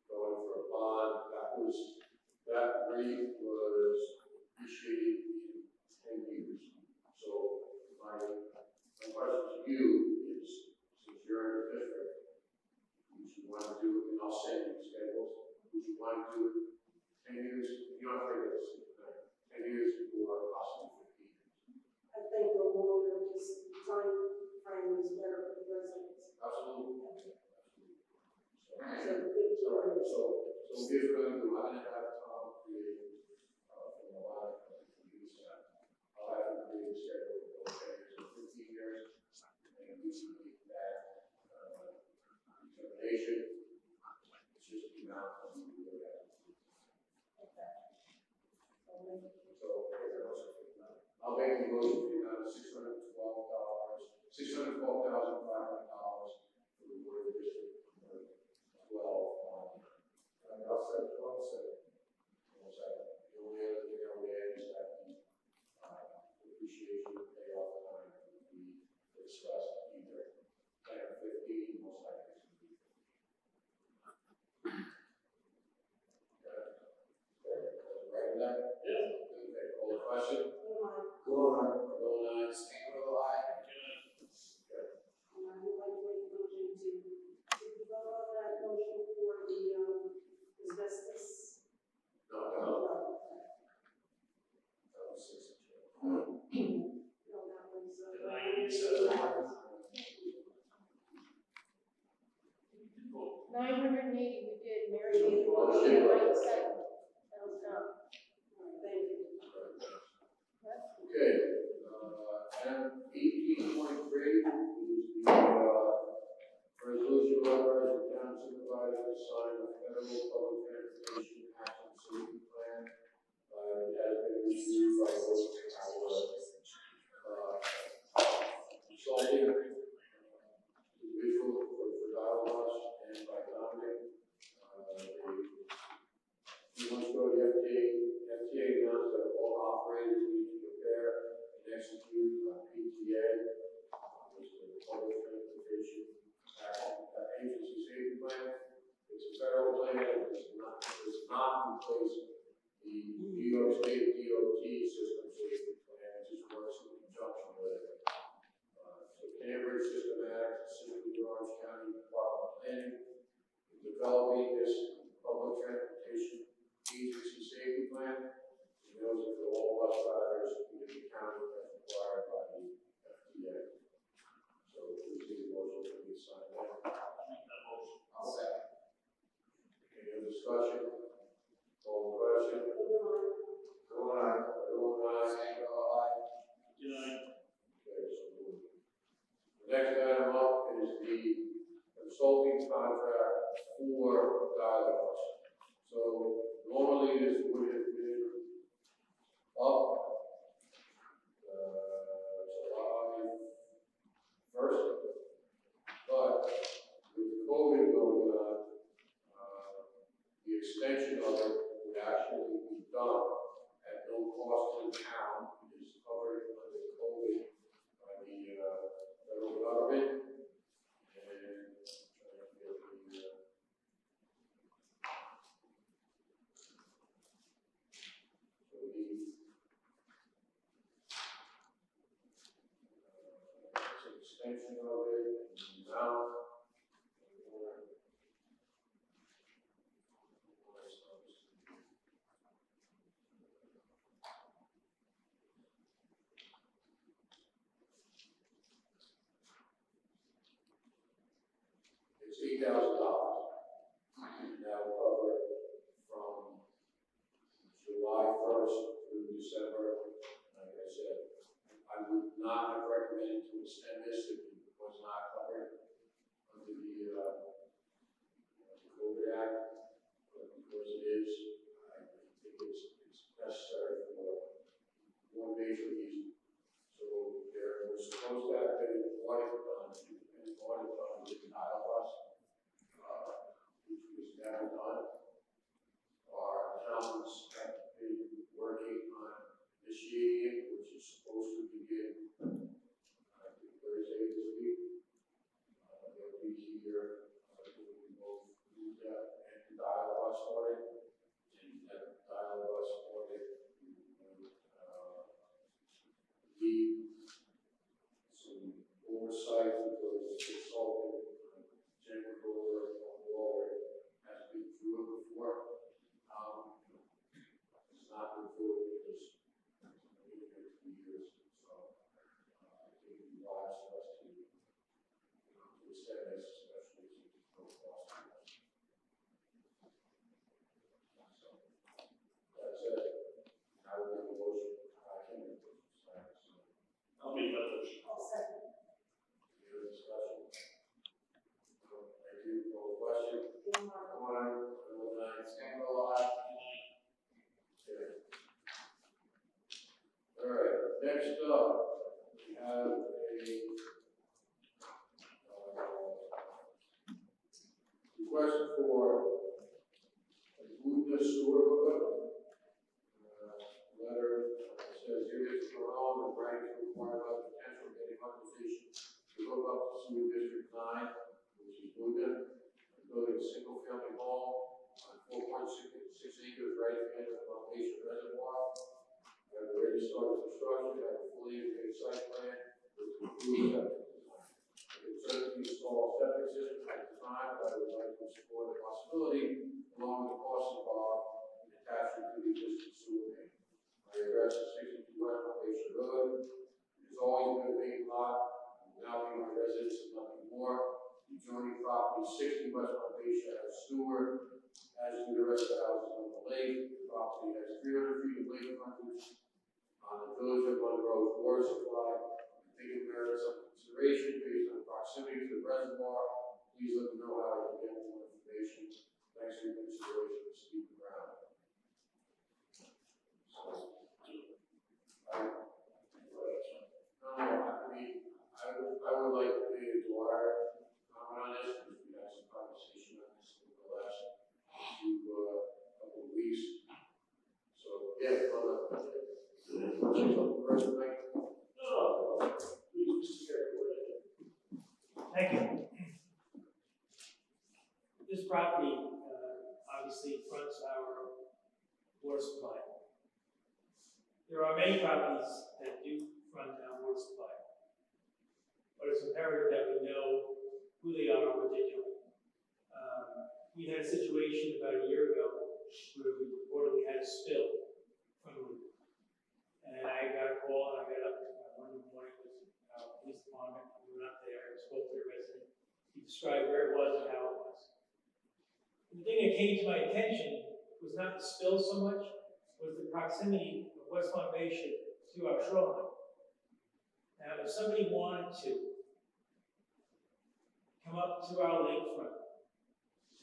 So going for a bond, that rate was appreciated in 10 years. So my question to you is, since you're in the district, would you want to do it, and I'll send you schedules, would you want to do it 10 years? You don't have to do this, 10 years or possibly 15 years. I think the longer this time frame is better for the residents. Absolutely. So here's what I'm going to do. I'm going to have Tom create from the line of use that. I'll have him create a schedule for 10 years or 15 years, and we should make that determination. It's just the amount of money we look at. So I'll make the motion for the amount of $612,500 for the water district. 12 on, and I'll set 1 second. 1 second. The only other thing I would add is that the appreciation payoff line would be discussed either 10 or 15, most likely. Okay. Right with that? Yeah. Okay, call the question. Go on. Go on. Stand with the line. And I would like to make a motion to develop that motion for the asbestos. No. No, That was 6. that was. The 97. three is the, resolution authorizing the town supervisor to sign the federal public transportation action safety plan. It has been reviewed by both our, consulting, individual for dialogue and by Dominic. He wants to go to the FTA announced that all operators need to prepare and execute PTA, which is the Public Transportation Agency Safety Plan. It's a federal plan. It does not replace the New York State DOT system safety plan. It just works in conjunction with it. So Cambridge Systematics, specifically Orange County Department of Planning, is developing this public transportation agency safety plan. It knows that for all bus drivers in the county as required by the FDA. So please need a motion for me to sign that. I'll second. Any other discussion? Call the question. Go on. You know, Okay, so moved. The next item up is the consulting contract for dialogues. So normally this would have been up July 1st, but with COVID going on, the extension of it would actually be done at no cost to the town. It is covered under COVID by the federal government. And extension of it, and now, it's $8,000. That will cover it from July 1st through December. Like I said, I would not have recommended to extend this if it was not covered under the COVID Act, but because it is, I think it's necessary for one major reason. So there was supposed to have been an audit done, with the ILS, which was never done. Our accountants have been working on initiating it, which is supposed to begin, I think, Thursday this week. They'll be here, doing both RUTA and the ILS audit. And that ILS audit need some oversight because the consultant, Jennifer Goldberg, has been through it before. It's not been through it because it's been here for years. So I think it would be wise for us to extend this, especially since it's no cost to us. So that's it. I will make a motion. I can make a motion. I'll make that motion. I'll second. Any other discussion? Thank you. Call the question. Come on. Okay. All right. Next up, we have a request for a Buddha sewer hookup. Letter says here is for all the right to require about potential getting authorization to hook up to sewer district 9, which is Buddha, and building a single family home on 4.6 acres right at the end of the Foundation Reservoir. We have already started construction, we have a fully integrated site plan with approved septic design. We can certainly install septic system at the time, but I would like to explore the possibility, along with the costs involved in attaching to the existing sewer main. My address is 62 West Foundation Road. It's always been a vacant lot, now being my residence and nothing more. The adjoining property, 60 West Foundation, has sewer, as do the rest of the houses on the lake. The property has 300 feet of lake frontage on the Village of Monroe's water supply. I think it merits some consideration consideration based on proximity to the reservoir. Please let me know how I can get more information. Thanks for your consideration, Steve Brown. I would like to be a Dwyer comment on this, because we had some conversation on this in the last couple of weeks. So, yeah, brother. First, Mike. Thank you. This property, obviously fronts our water supply. There are many properties that do front our water supply, but it's imperative that we know who they are, what they're doing. We had a situation about a year ago where we reportedly had a spill from the roof. And I got a call, and I got up one morning with the police department. We went up there and spoke to the resident. He described where it was and how it was. And the thing that came to my attention was not the spill so much, was the proximity of West Palm Bay to our shoreline. Now, if somebody wanted to come up to our lakefront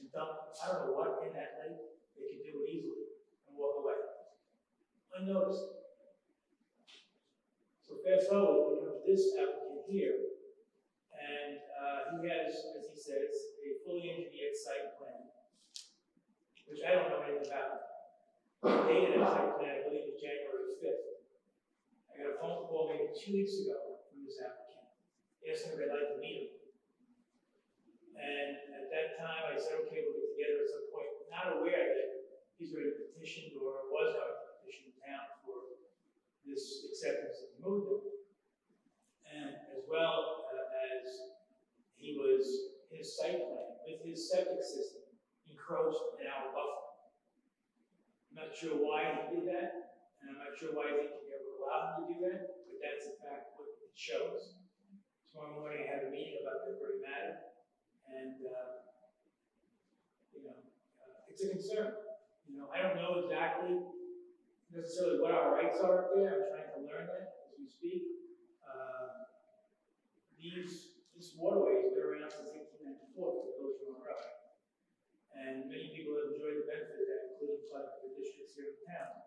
and dump, I don't know what, in that lake, they could do it easily and walk away, unnoticed. So fast forward, we come to this applicant here, and he has, as he says, a fully engineered site plan, which I don't know anything about. The date of that site plan, I believe, is January 5th. I got a phone call maybe 2 weeks ago from this applicant, asking if I'd like to meet him. And at that time, I said, okay, we'll get together at some point, not aware that he's already petitioned or was going to petition the town for this acceptance of the movement. And as well as his site plan with his septic system encroached in our buffer. I'm not sure why he did that, and I'm not sure why I think you ever allowed him to do that, but that's in fact what it shows. Tomorrow morning I have a meeting about that very matter, and it's a concern. I don't know exactly necessarily what our rights are up there. I'm trying to learn that as we speak. This waterway has been around since 1894 for the Village of Monroe. And many people have enjoyed the benefit of that, including flood districts here in town.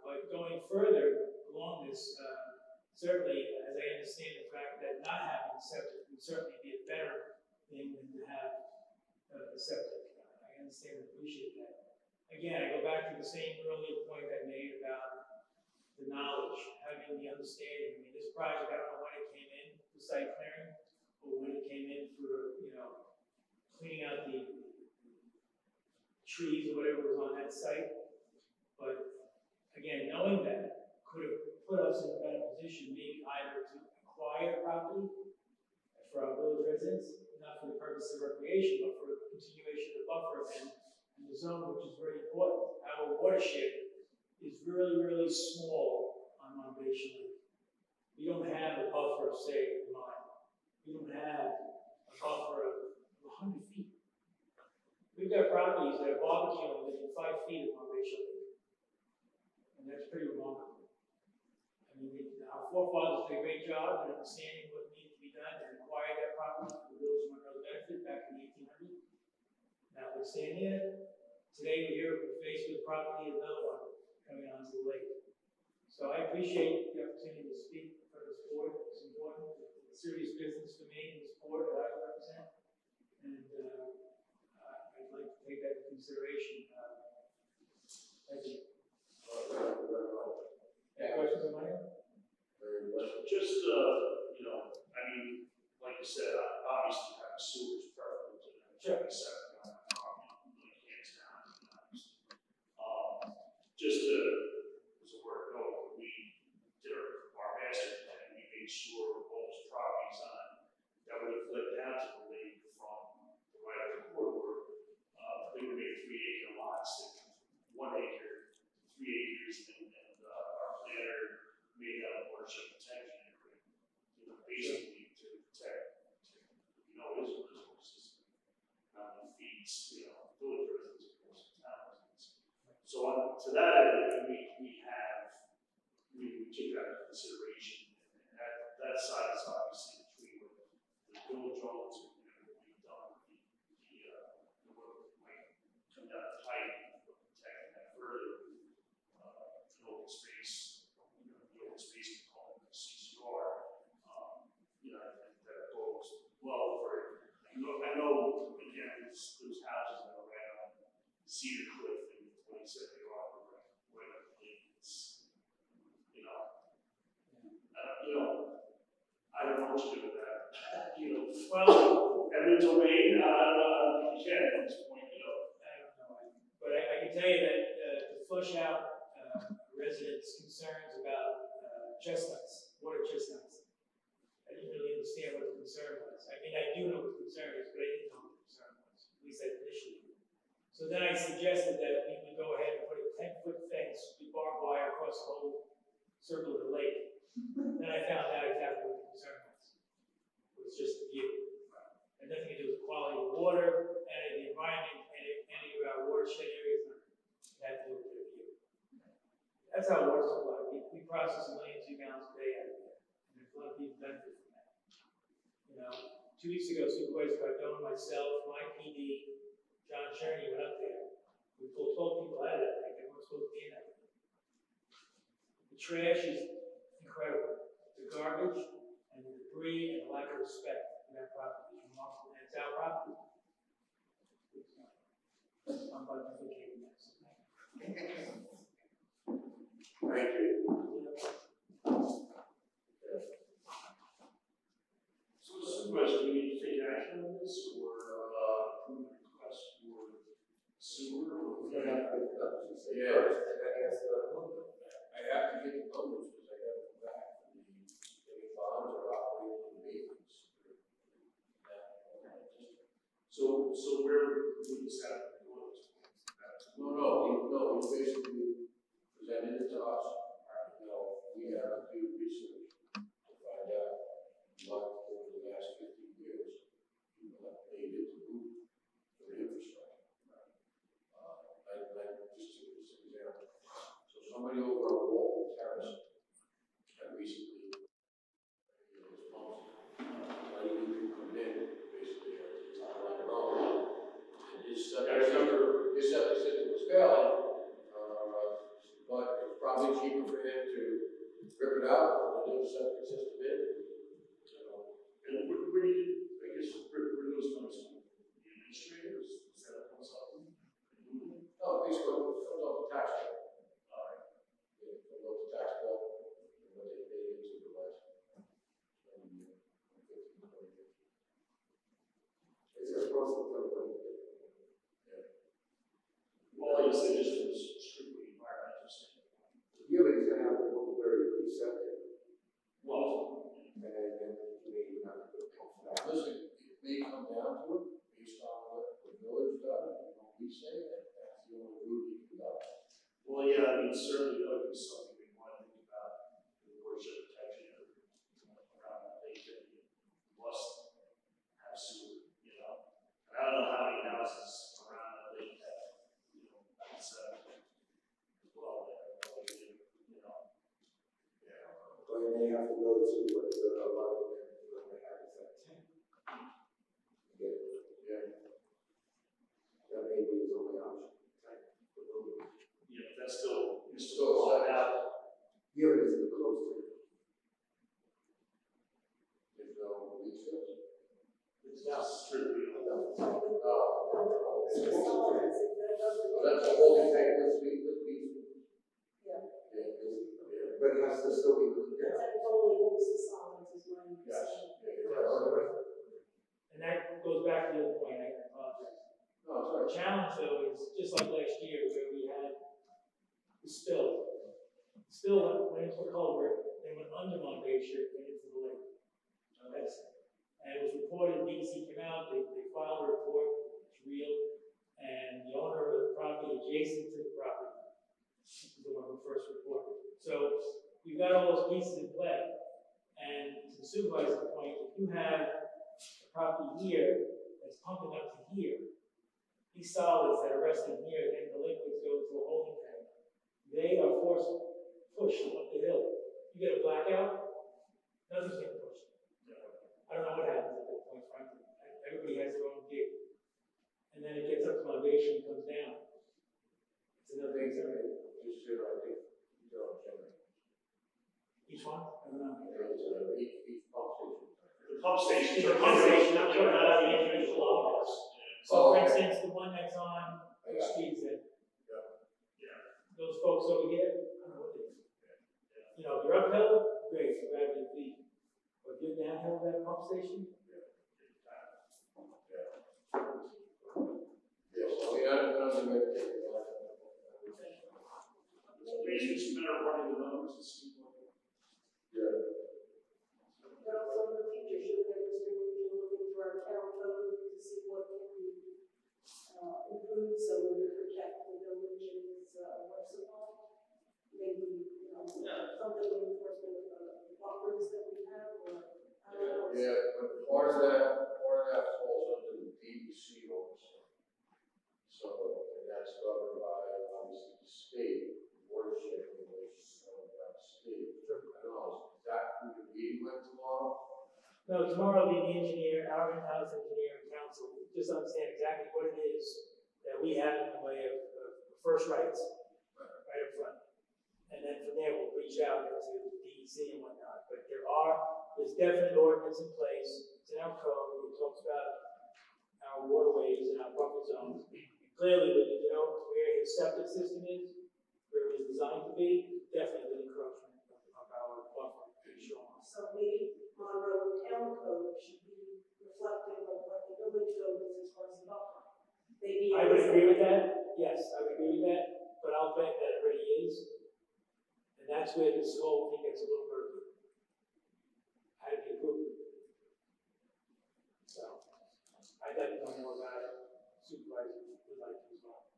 But going further along this, certainly, as I understand the fact that not having septic would certainly be a better thing than to have the septic. I understand and appreciate that. Again, I go back to the same earlier point I made about the knowledge, having the understanding. I mean, this project, I don't know when it came in for site clearing, or when it came in for, cleaning out the trees or whatever was on that site. But again, knowing that could have put us in a better position, maybe either to acquire property for our village residents, not for the purpose of recreation, but for continuation of the buffer and the zone, which is very important. Our watershed is really, really small on Montbation Lake. We don't have a buffer of, say, a mile. We don't have a buffer of 100 feet. We've got properties that are barbecuing within 5 feet of Montbation Lake. And that's pretty remarkable. I mean, our forefathers did a great job in understanding what needed to be done and acquired that property for the Village of Monroe's benefit back in the 1800s. Notwithstanding it, today we're faced with property of another one coming onto the lake. So I appreciate the opportunity to speak for this board. It's important. It's serious business for me and this board that I represent. And I'd like to take that into consideration. Thank you. Any questions on my end? Just, like you said, obviously you have a sewage preference and Sure. septic on that property, hands down. Just as a word note, we did our master plan, we made sure all those properties on that would have led down to the lake from the right of the corridor, they were made 3-acre lots, 1 acre, 3 acres, and our planner made that a watershed protection area, basically to protect, his resources, feeds, village residents, of course, town residents. So to that end, we took that into consideration, and that side is obviously the what you do with that. You know, Well, eminent domain, I don't think you can at this point, you know. I don't know, but I can tell you that, to flush out, residents' concerns about, chestnuts, water chestnuts. I didn't really understand what the concern was. I mean, I do know what the concern is, but I didn't know what the concern was, at least initially. So then I suggested that we would go ahead and put a 10-foot fence with barbed wire across the whole circle of the lake. Then I found out exactly what the concern was. It was just the view. It had nothing to do with quality of water, and the environment, and any of our watershed areas, it had to do with the view. That's our water supply. We process millions of gallons a day out of there, and there's a lot of people benefit from that. You know, 2 weeks ago, Supervisor Cardone, myself, my PD, John Cherney went up there. We pulled 12 people out of that thing. They weren't supposed to be in that thing. The trash is incredible. The garbage and the debris and the lack of respect for that property is remarkable. And it's our property. I'm pontificating that. Thank you. So Supervisor, do we need to take action on this, or, approve the request for sewer, or? Yeah. I have to get the numbers, because I got to go back to any bonds or operating maintenance. So where would this happen? No, he basically presented it to us. We have to do research to find out what over the last 50 years people have paid into for infrastructure. Just to give this example. So somebody over on Walton Terrace had recently you come in, basically, it's on the road. And his septic system was failing, but it's probably cheaper for him to rip it out and do the septic system in. And where do you, I guess, where do those funds come from? The administrators, is that a consultant? No, basically, it comes off the tax bill. It comes off the tax bill, and what they paid into the last 20 years, 15, 20 years. It's just possible for everybody. Well, you said just from a strictly environmental standpoint. Yeah, but he's gonna have to go very septic. Well, And you may not put that. Listen, it may come down to it, based on what the village does, and what we say, that that's the only route you can go. well, yeah, I mean, certainly that would be something we want to think about in the worship protection around that lake that you must have sewer, you know? And I don't know how many houses around that lake have, you know, that's, well, you know. But you may have to go to what a lot of them have is that 10. That may be his only option. 10. Yeah, but that's still, you're Still still a allowed out. Yeah, but it's in the close to. There's no recess. It's just strictly allowed. So that's the whole thing, let's be. Yeah. But it has to still be cleaned That's out. like totally moves the solids is what I'm Yes. saying. And that goes back to the other point, I apologize. No, it's all Our right. challenge, though, is just like last year where we had the spill. The spill went into the culvert, then went under Mount Glacier and into the lake. And it was reported, DEC came out, they filed a report, it's real, and the owner of the property adjacent to the property is the one who first reported. So we've got all those pieces in play. And to the supervisor's point, if you have a property here that's pumping up to here, these solids that are resting here, then the liquids go to a holding tank. They are pushed up the hill. You get a blackout, nothing's getting pushed. I don't know what happens at that point, frankly. Everybody has their own gig. And then it gets up to foundation and comes down. It's another Things that example. just so I think, you know, Each one? I don't know. each pump station. The pump station. The pump station, I'm talking about the individual owners. So, for okay. instance, the one that's on Oak Street, those folks over here, I don't know what they do. You know, if you're uphill, great, you're grabbing your feet. But get downhill that pump station. Yes, I mean, I don't think we have to take it back. Basically, it's a matter of running the numbers and see what. Yeah. But also in the future, should we have Mr. Nugent look into our town code to see what can be improved so we can protect the village's water supply? Maybe, you know, something with enforcement of the buffers that we have, or, I don't know. Yeah, but part of that falls under the DEC also. So, and that's governed by, obviously, the state, watershed regulations, governed by the state. I don't know, is that who the meeting with tomorrow? No, tomorrow will be the engineer, our in-house engineering council, just understand exactly what it is that we have in the way of first rights, right up front. And then from there, we'll reach out into DEC and whatnot, but there's definite ordinance in place, it's in our code, it talks about our waterways and our buffer zones. Clearly, when you know where his septic system is, where it was designed to be, definitely an encroachment of our buffer, pretty sure. So maybe Monroe Town Code should be reflective of what the village code is as far as the buffer. Maybe. I would agree with that, yes, I would agree with that, but I'll bet that it already is. And that's where this whole thing gets a little murky. How do you prove it? So, I'd like to know more about it, supervisor would like to as well.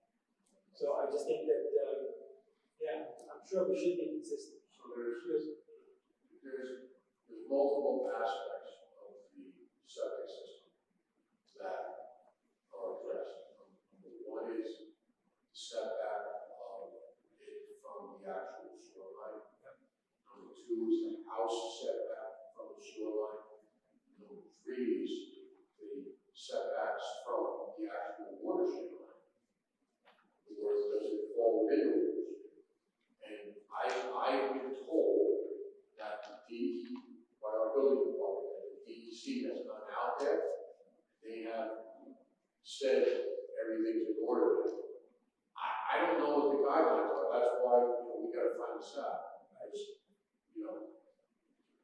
So I just think that, yeah, I'm sure we should be consistent. So there's multiple aspects of the septic system that are addressed. Number one is setback of it from the actual shoreline. Number two is the house setback from the shoreline. Number three is the setbacks from the actual watershed line. Or does it fall within the watershed? And I've been told that the DEC, by our building department, that the DEC has gone out there, they have said everything's in order. I don't know what the guidelines are, that's why, we gotta find this out. I just,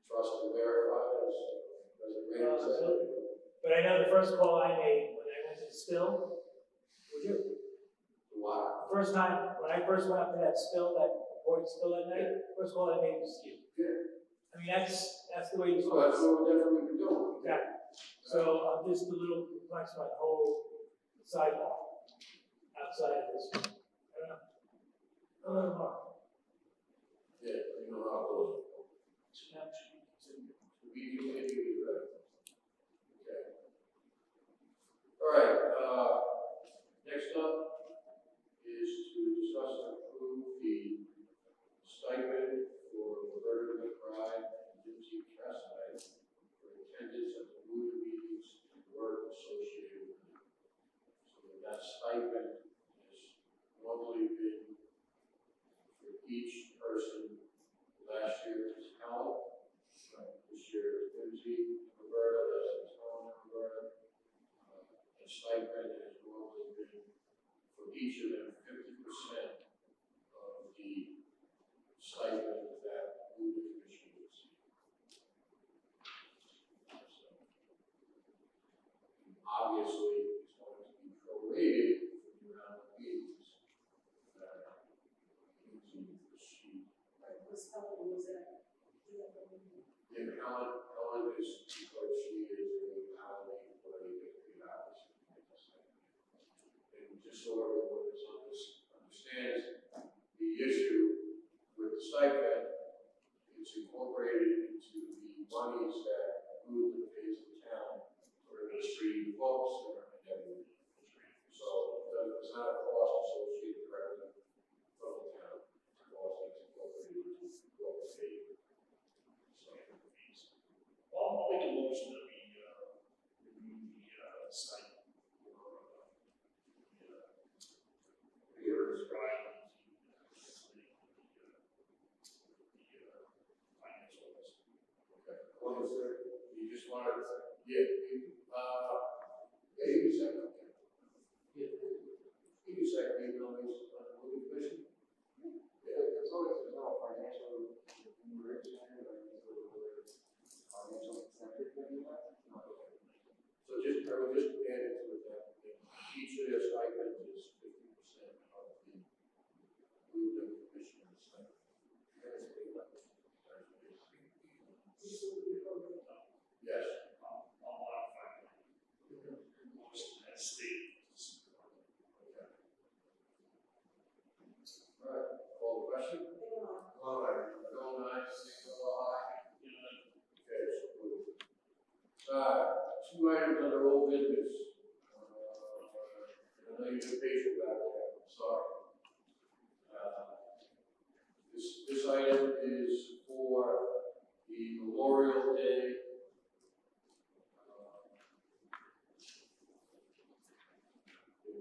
trust and verify as Resident said. But I know the first call I made when I went to the spill was you. Why? The first time, when I first went up to that spill, that reported spill that night, first call I made was you. Yeah. I mean, that's the way it's So that's what we're definitely doing. Exactly. So I'm just a little perplexed by the whole sidewalk outside of this. I don't know. I don't know. Yeah, you know how it goes. We continue with that. Okay. All right, next up is to discuss and approve the stipend for Roberta McBride and Jimsy Cassidy for attendance at the movie meetings and work associated with them. So that stipend has normally been for each person. Last year it was Helen. This year it's Jimsy, Roberta, that's Tom and Roberta. The stipend has normally been for each of them 50% of the stipend that movie commission receives. So, obviously, it's going to be prorated for the amount of meetings that Jimsy received. Like, was Helen, was that? Yeah, Helen is because she is a hourly employee, gets paid hours. And just so everyone understands the issue with the stipend, it's incorporated into the monies that Blue pays the town for the street books and everything. So it's not a cost associated directly from the town. It's a cost that's incorporated into what we pay. I'll make a motion that we remove the stipend for the Brian financial list. Okay. What is there? You just wanted to say? Yeah, you can second. You can second, maybe on this, movie commission? Yeah. As long as there's no financial restriction or financial question? All right. Bill Nye, single I. You know, Okay, so moved. Two items under old business. I know you've been patient back there, I'm sorry. This item is for the Memorial Day.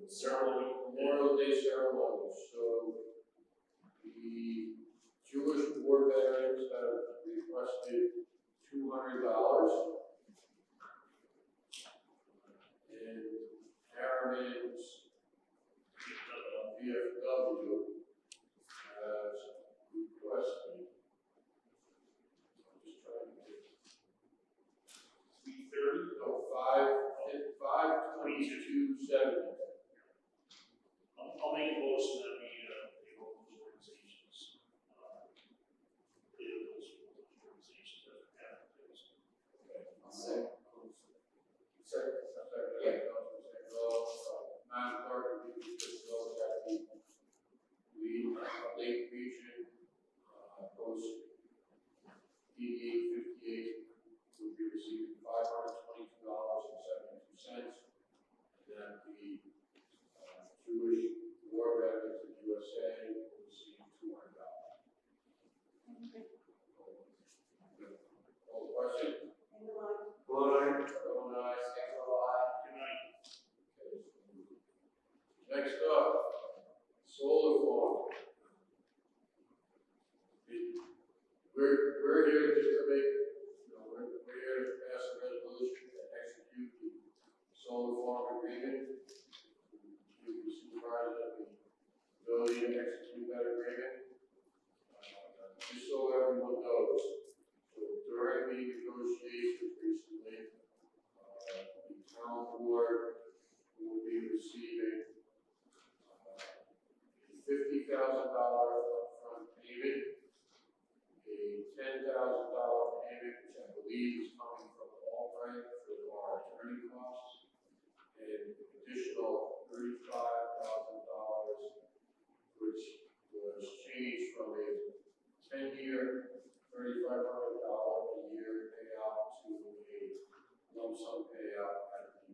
Ceremony. Memorial Day ceremony, so the Jewish war veterans have requested $200. And Harriman's VFW has requested, I'm just trying to get, 330. no, 522.70. I'll make a motion that we, pay all those organizations, pay those organizations that have those. Second. Yeah. Madam Clerk, if you could just note that the Lake Region, post DD 58 would be receiving $522.72, and that the Jewish war veterans of the USA will receive $200. All question? All right. Bill Nye, single I. Good night. Next up, solar farm. We're here just to make, we're here to pass a resolution to execute the solar farm agreement. Give the supervisor the ability to execute that agreement. Just so everyone knows, so during the negotiations recently, the town board will be receiving a $50,000 upfront payment, a $10,000 payment, which I believe is coming from Albright for our attorney costs, and an additional $35,000, which was changed from a 10-year, $3,500 a year payout to a lump sum payout at the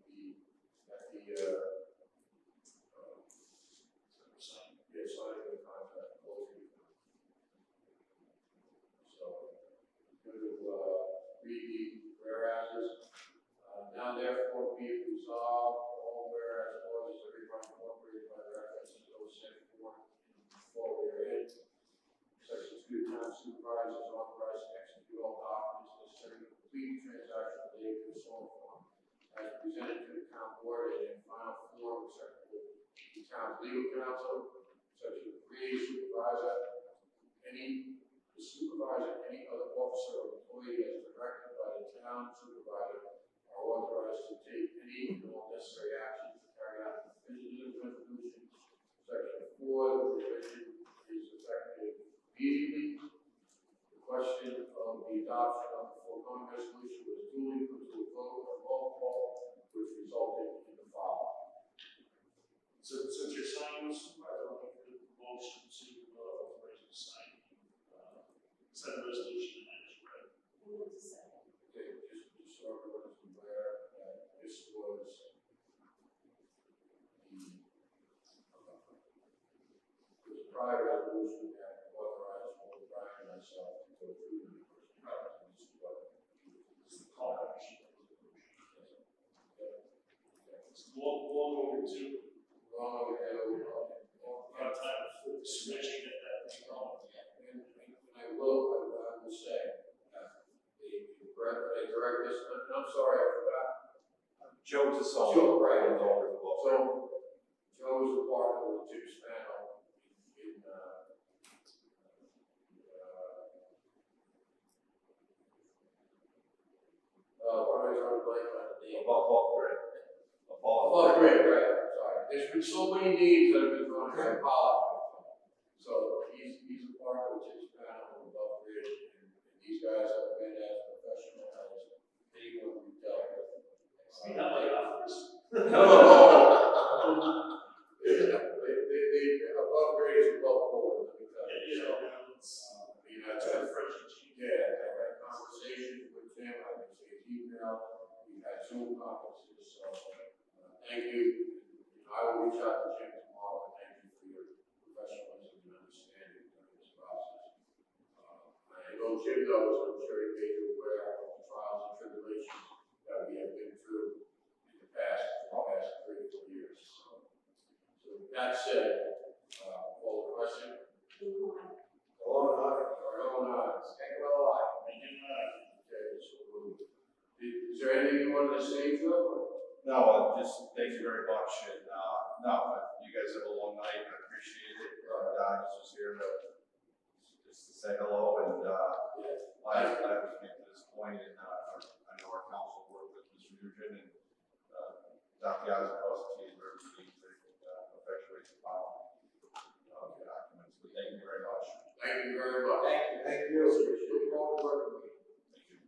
signing of the contract, closing. So, going to read the whereases. Now therefore be it resolved, all whereas clauses are hereby incorporated by reference to those set forth before we are in. Section 2, town supervisors authorized to execute all documents necessary to complete the transaction related to the solar farm as presented to the town board and in final form, except for the town's legal counsel. Section 3, supervisor, the supervisor, any other officer or employee as directed by the town supervisor are authorized to take any and all necessary actions to carry out the provisions of the resolution. Section 4, the provision is effective immediately. The question of the adoption of the foregoing resolution was duly put to a vote by roll call, which resulted in the following. So since you're signing this, I'll make the motion to authorize you to sign send the resolution and manage, right? Okay, just so everyone is aware that this was the prior resolution that authorized both Brian and myself to go through the process. This is what This is the call action. okay. It's long overdue. Wrong over there, Our time for switching at that point. and I will say that I direct this, and I'm sorry, I forgot. Joe Tassone. Joe, right. So, Joe is a partner with Jim Spano in why am I trying to blank on the name? Above grade. Oh, great, right, I'm sorry. There's been so many names that have been thrown, I apologize. So, he's a partner with Jim Spano in Above Grade, and these guys have been as professional as anyone we've dealt with. Speak up like offers. No! They above grade is above board, let me tell you. So, Jim knows, I'm sure he made you aware of the trials and tribulations that we have been through in the past 3 or 4 years. So with that said, call the question. All in aye. Take it all aye. Okay, so is there anything you wanted to say, Joe? No, just thank you very much, and no, you guys have a long night. I appreciate it. I was just here to say hello, and I was getting to this point, and I know our council worked with Mr. Nugent and dot the i's across the t's where we need to effectuate the final documents. But thank you very much. Thank you very much. Thank you. Look forward to working with you.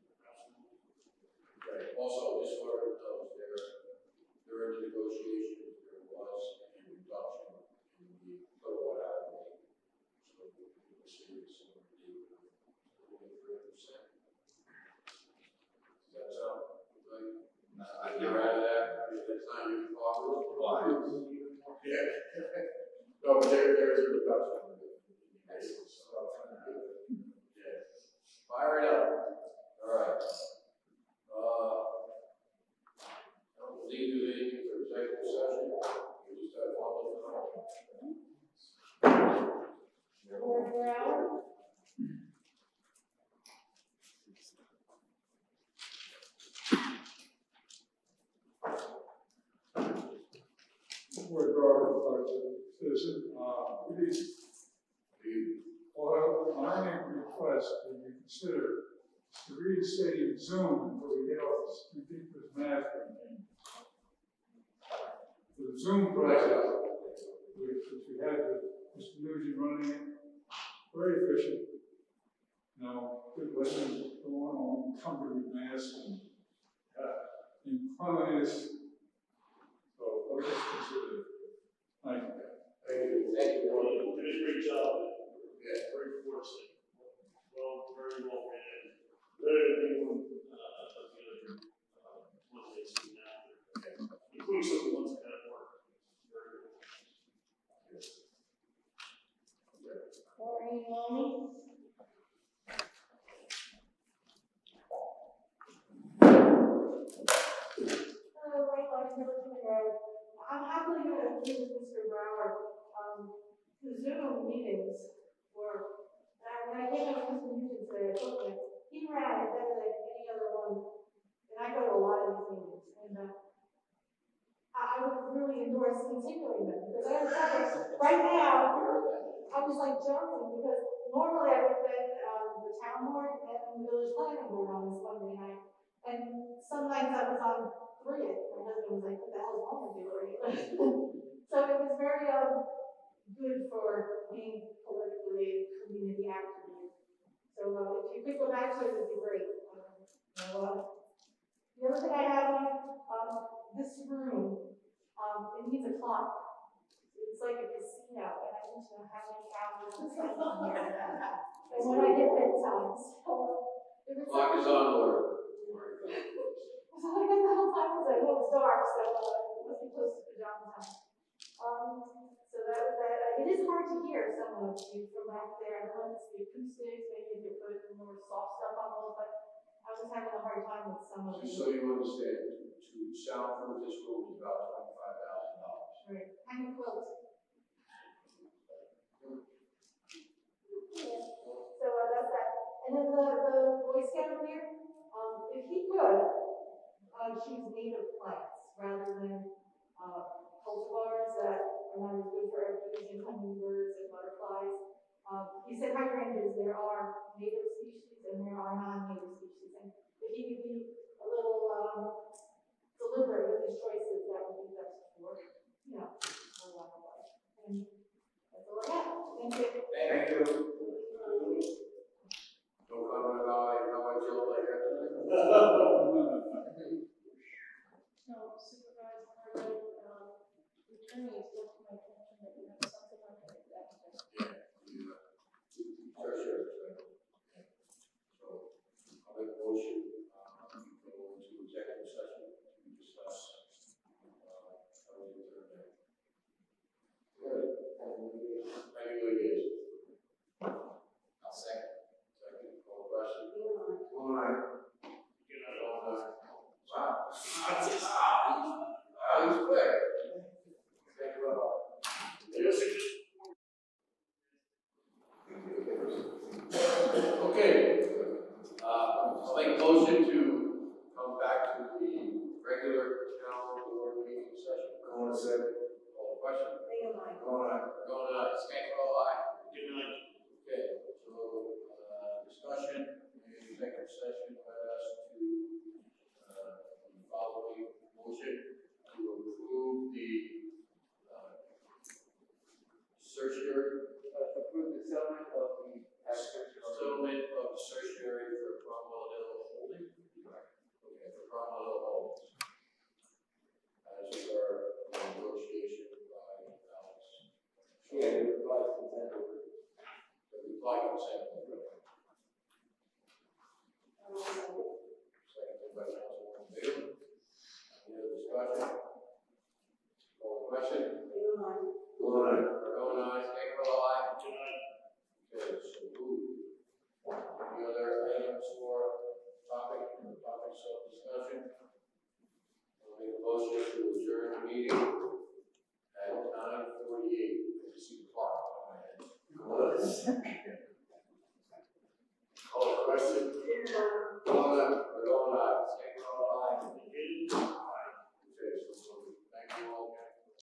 Okay. Also, this order knows there in the negotiations, there was a reduction in the kilowatt hour rate. So we'll see if someone will do 3%. Does that sound good? You're out of that? It's not your problem? Yeah. No, but there is a reduction. Yeah. Fire it up. All right. I don't believe there's anything for executive session. We just have public comment. Brown? Before I draw a citizen, well, I request that you consider reinstating Zoom until we get off this ridiculous mask thing. The Zoom process, which we had with Mr. Nugent running it, very efficient. You know, good lessons going on, encumbered with masks and cleanliness. So let's just consider it. Thank you. Thank you. Thank you. You did a great job. Yeah. Very fortunate. Well, very well ran. Better than anyone of the other ones they've seen after. Including some of the ones that have worked. Very good. Maureen Loney? Hello, Ray Lodge, Milton Road. I'm happily going to agree with Mr. Brower. The Zoom meetings were, when I came up with Mr. Nugent today, I told him, he ran it better than any other one. And I go to a lot of these meetings. And I would really endorse continuing them because I right now, I was like joking because normally I would have been the town board and the village planning board on this Monday night. And some nights I was on 3. My husband was like, what the hell is wrong with you? So it was very good for being politically community active. So if you could go back to it, it would be great. The other thing I have on this room, it needs a clock. It's like a casino, and I need to know how many hours it's like in here. And when I get bedtime, so if it's Clock is on order. so I get the whole time because I know it's dark, so it must be close to pajama time. So that was that. It is hard to hear some of you from back there. I don't know if it's the acoustics, maybe if you put more soft stuff on those, but I was having a hard time with some of Just you. so you understand, to soundproof this room is about $25,000. Right. Hang a quilt. Yeah. So that's that. And then the Boy Scout here, if he could, choose native plants rather than cultivars that are not as good for air pollution, hummingbirds and butterflies. He said hydrangeas, there are native species and there are non-native species. And if he could be a little deliberate with his choices, that would be best for, you know, for wildlife. And that's all I have. Thank you. Thank you. No comment about how I feel like that. No, Supervisor Harlow, the attorney is still to my attention that you have something on that. Yeah. Sure. So, I'll make a motion, go into executive session to discuss, how we determine that. Good. Any litigation? Going on, Scango, aye. Good night. Okay, so, discussion, executive session led us to, the following motion to approve the, certiorari. Approve the settlement of the Settlement of the certiorari for Cromwell Hill Holding. Okay, for Cromwell Hill Holdings. As per negotiation by Alex. Yeah, it applies consent order. The reply consent. Seconded by Councilwoman Bailey. Any other discussion? Call the question. Going on, Scango, aye. Good night. Okay, so moved. Any other items for topics of discussion? I'll make a motion to adjourn the meeting at 9:48. I see the clock on my head.